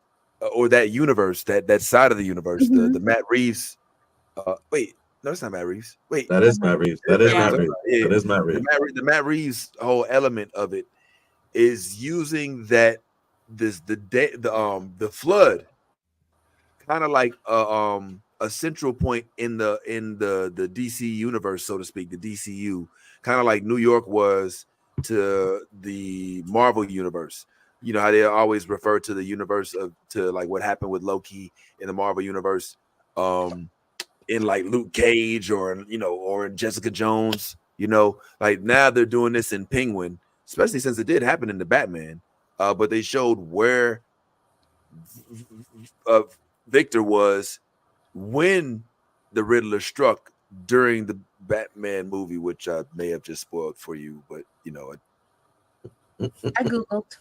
or that universe, that side of the universe, that. the Matt Reeves. Wait, no, it's not Matt Reeves. Wait, That is Matt Reeves. That it's is Matt Yeah. Matt Reeves. Reeves. Yeah, That is Matt Reeves. The Matt Reeves whole element of it is using that the flood kind of like a central point in the DC universe, so to speak, the DCU, kind of like New York was to the Marvel universe. You know how they always refer to the universe to like what happened with Loki in the Marvel universe, in like Luke Cage or or in Jessica Jones. Like now they're doing this in Penguin, especially since it did happen in the Batman. But they showed where uh, Victor was when the Riddler struck during the Batman movie, which I may have just spoiled for you, but I googled.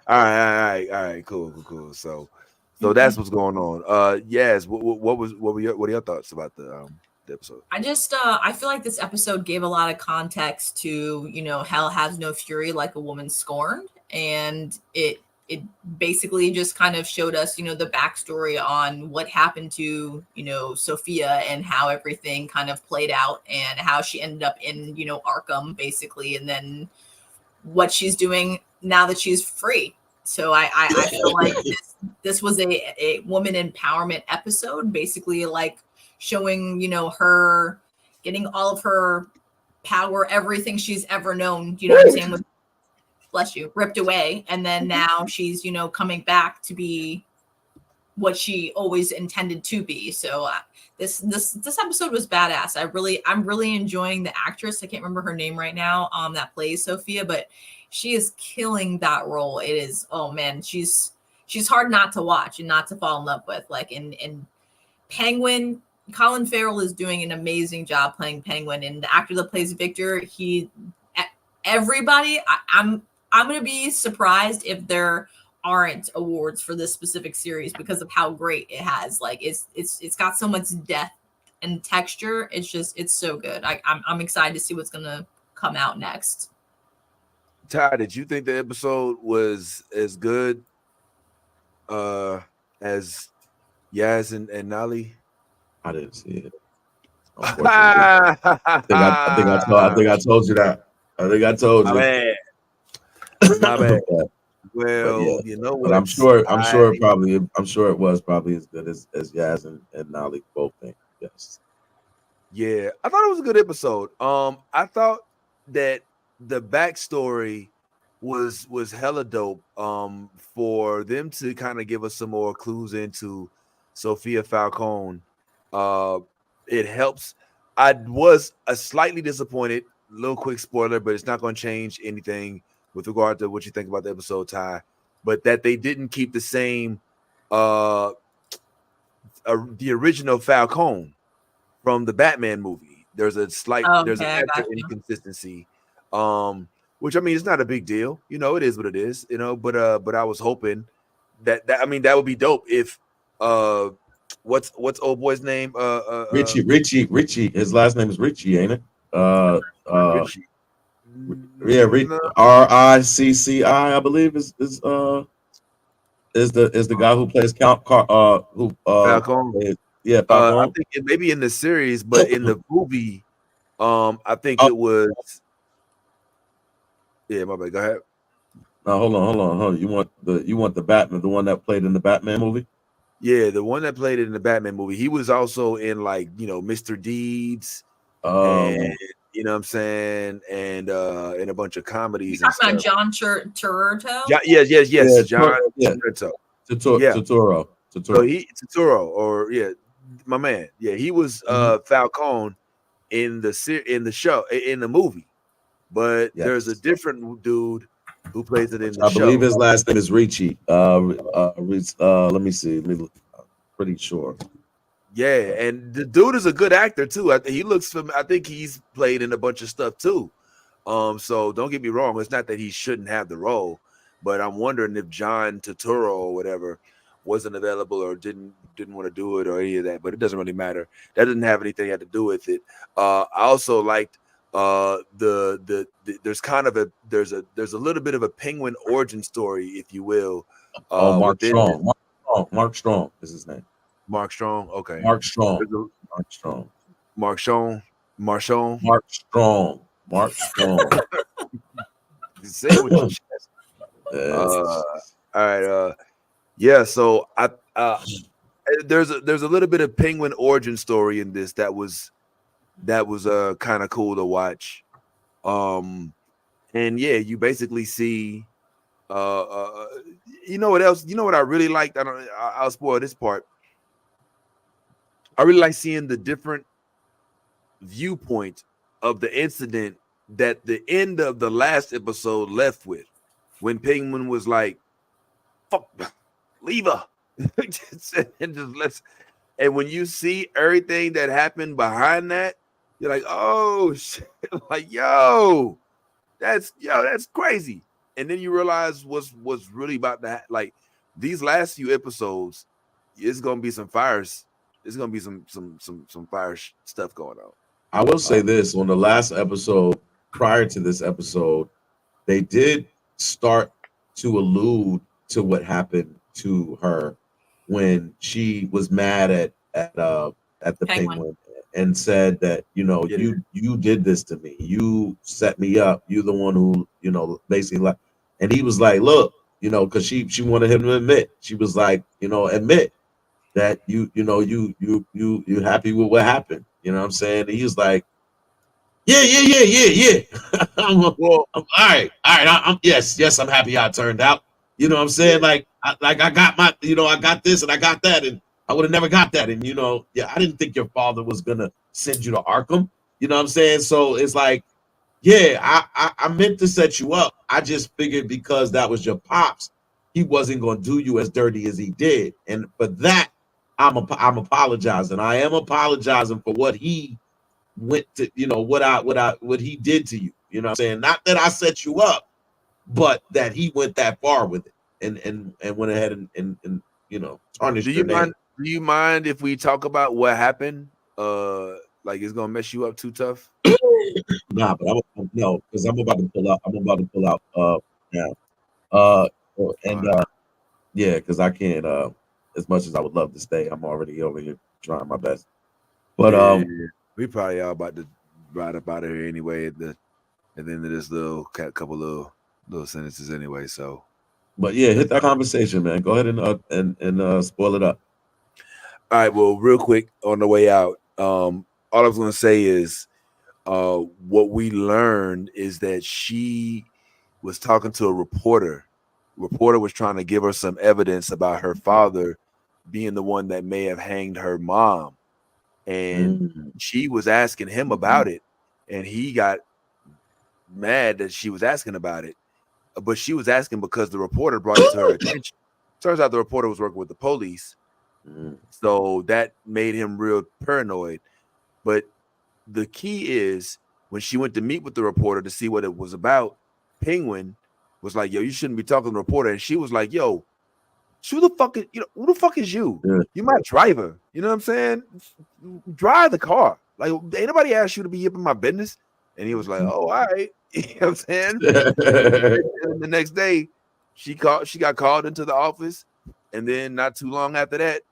all right, cool. So that's what's going on. Yes. What are your thoughts about the episode? I just I feel like this episode gave a lot of context to, hell has no fury like a woman scorned, and it basically just kind of showed us, the backstory on what happened to, Sophia and how everything kind of played out and how she ended up in, Arkham basically, and then what she's doing now that she's free. So I feel like this was a woman empowerment episode, basically like showing, her getting all of her power, everything she's ever known, what I'm saying, with, bless you, ripped away. And then now she's, coming back to be what she always intended to be. So this episode was badass. I'm really enjoying the actress. I can't remember her name right now, that plays Sophia, but she is killing that role. It is, oh man, she's hard not to watch and not to fall in love with. Like in Penguin, Colin Farrell is doing an amazing job playing Penguin, and the actor that plays Victor, everybody, I'm gonna be surprised if there aren't awards for this specific series because of how great it has. Like it's got so much depth and texture. It's so good. I'm excited to see what's gonna come out next. Ty, did you think the episode was as good as Yaz and Nali? I didn't see it. I think I told you that. I think I told you. My bad. Well, yeah. you know what? But I'm sure it was probably as good as Yaz and Nali both think. Yes. Yeah, I thought it was a good episode. I thought that the backstory was hella dope. For them to kind of give us some more clues into Sophia Falcone. It helps. I was slightly disappointed. Little quick spoiler, but it's not going to change anything with regard to what you think about the episode, Ty. But that they didn't keep the same the original Falcone from the Batman movie. There's a slight there's an extra inconsistency. Which I mean it's not a big deal. It is what it is, but I was hoping that that would be dope if what's old boy's name? Richie. His last name is Richie, ain't it? Richie. Yeah, RICCI, I believe is the guy who plays Count Falcone. Yeah, I Falcone. think it may be in the series, but in the movie, I think it was. Yeah, my bad. Go ahead. No, hold on. You want the Batman, the one that played in the Batman movie? Yeah, the one that played it in the Batman movie. He was also in like Mr. Deeds, and you know what I'm saying, and in a bunch of comedies. You're talking about John Turturro? Yes, Yeah, John Turturro. Turturro. So or my man. Yeah, he was Falcone in the show, in the movie. But there's a different dude who plays it in the I believe show. his last name is Ricci. Let me see. I'm pretty sure. Yeah, and the dude is a good actor too. He looks from. I think he's played in a bunch of stuff too. So don't get me wrong. It's not that he shouldn't have the role, but I'm wondering if John Turturro or whatever wasn't available or didn't want to do it or any of that. But it doesn't really matter. That doesn't have anything to do with it. I also liked the there's kind of there's a little bit of a Penguin origin story, if you will. Oh, Mark Within Strong. Mark Strong is his name. Mark Strong. Okay. Mark Strong. There's a- Mark Strong. Marchon. Marchon. Mark Strong. Mark Strong. Say it with your chest. All right. Yeah. So there's a little bit of Penguin origin story in this that was kind of cool to watch. And yeah, you basically see you know what else? You know what I really liked? I'll spoil this part. I really like seeing the different viewpoint of the incident that the end of the last episode left with, when Penguin was like, "Fuck, leave her," and when you see everything that happened behind that, you're like, "Oh shit!" Like, that's crazy. And then you realize what's really about that. Like these last few episodes, it's gonna be some fires. It's gonna be some fire stuff going on. I will say this: on the last episode, prior to this episode, they did start to allude to what happened to her when she was mad at the Penguin and said that you did this to me, you set me up, you're the one who basically like, and he was like, look, because she wanted him to admit, she was like, admit that you happy with what happened, you know what I'm saying? And he was like, yeah. Well, all right. Yes, I'm happy how it turned out. You know what I'm saying? Yeah. I got my, I got this and I got that, and I would have never got that. And I didn't think your father was gonna send you to Arkham. You know what I'm saying? So it's like, yeah, I meant to set you up. I just figured because that was your pops, he wasn't gonna do you as dirty as he did. And for that, I'm apologizing. I am apologizing for what he went to, what he did to you. You know what I'm saying? Not that I set you up, but that he went that far with it and went ahead and tarnished your name. Do you mind if we talk about what happened? Like it's gonna mess you up too tough? Nah, but because I'm about to pull out now. Yeah, because I can't as much as I would love to stay, I'm already over here trying my best. But we probably are about to ride up out of here anyway at the end of this couple little sentences anyway. So, but yeah, hit that conversation, man. Go ahead and spoil it up. All right. Well, real quick on the way out, all I was gonna say is, what we learned is that she was talking to a reporter. Reporter was trying to give her some evidence about her father being the one that may have hanged her mom. And she was asking him about it, and he got mad that she was asking about it. But she was asking because the reporter brought it to her attention. Turns out the reporter was working with the police, so that made him real paranoid. But the key is when she went to meet with the reporter to see what it was about, Penguin was like, "Yo, you shouldn't be talking to the reporter," and she was like, "Yo, who the fuck is you? Yeah. You my driver. You know what I'm saying? Drive the car. Like, ain't nobody asked you to be up in my business." And he was like, "Oh, all right." You know what I'm saying? And the next day, she got called into the office, and then not too long after that,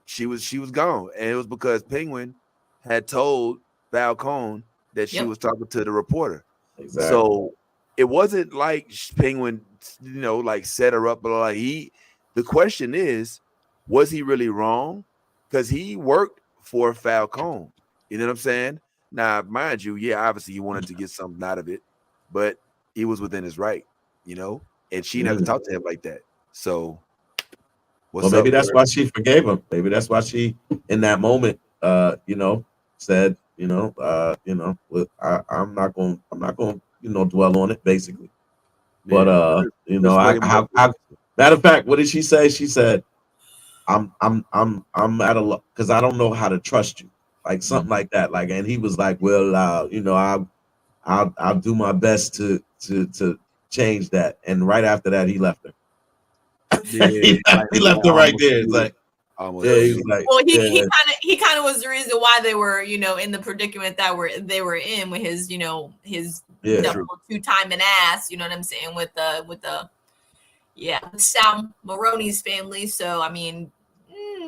she was gone. And it was because Penguin had told Falcone that she was talking to the reporter. Exactly. So it wasn't like Penguin, like set her up, but like the question is, was he really wrong? Because he worked for Falcone. You know what I'm saying? Now, mind you, obviously he wanted to get something out of it, but he was within his right, and she didn't have to talk to him like that. So maybe that's why she forgave him. Maybe that's why she, in that moment, said, I'm not going to, dwell on it, basically. But you know, matter of fact, what did she say? She said, I'm at a because I don't know how to trust you, like something like that. Like, and he was like, well, you know, I'll do my best to change that. And right after that, he left her. Yeah, he left her right there. It's like, he was like, well, he kind of was the reason why they were, you know, in the predicament that they were in with his, you know, his double two-timing ass. You know what I'm saying, with the Sal Maroney's family. So I mean,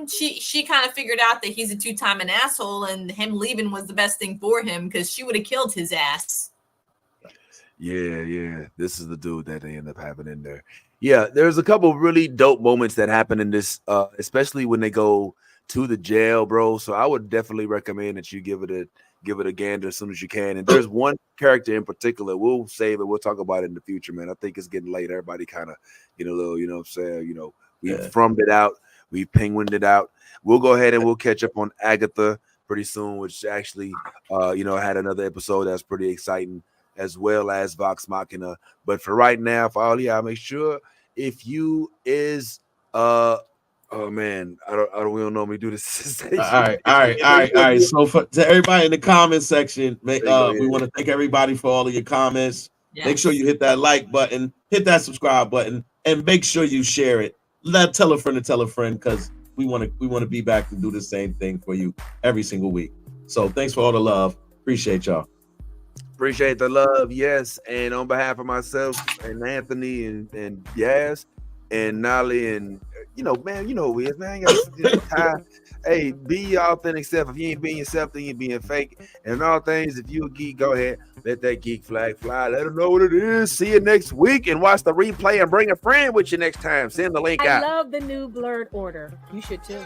she kind of figured out that he's a two-timing asshole, and him leaving was the best thing for him because she would have killed his ass. Yeah. This is the dude that they end up having in there. Yeah, there's a couple really dope moments that happen in this, especially when they go to the jail, bro. So I would definitely recommend that you give it a gander as soon as you can. And there's one character in particular, we'll save it. We'll talk about it in the future, man. I think it's getting late. Everybody kind of get a little, you know what I'm saying? You know, we frummed it out. We penguined it out. We'll go ahead and we'll catch up on Agatha pretty soon, which actually, you know, had another episode that's pretty exciting, as well as Vox Machina. But for right now, for all y'all, make sure if you is oh man, we don't normally do this. All right. So to everybody in the comment section, we want to thank everybody for all of your comments. Yes. Make sure you hit that like button, hit that subscribe button, and make sure you share it. Tell a friend to tell a friend, because we want to be back to do the same thing for you every single week. So thanks for all the love. Appreciate y'all. Appreciate the love, yes. And on behalf of myself and Anthony and Yaz and Nolly and man, you know who is, man. Time. Hey, be your authentic self. If you ain't being yourself, then you're being fake. And in all things, if you a geek, go ahead, let that geek flag fly. Let them know what it is. See you next week and watch the replay and bring a friend with you next time. Send the link out. I love the new blurred order. You should too.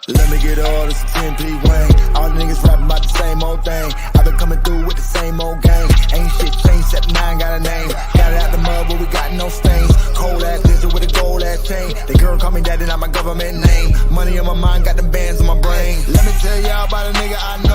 Let me get all this 10p Wayne. All the niggas rapping about the same old thing. I've been coming through with the same old game. Ain't shit changed except 9 got a name. Got it out the mud, but we got no stains. Cold ass lizard with a gold ass chain. The girl call me daddy, not my government name. Money on my mind, got them bands on my brain. Let me tell y'all about a nigga I know.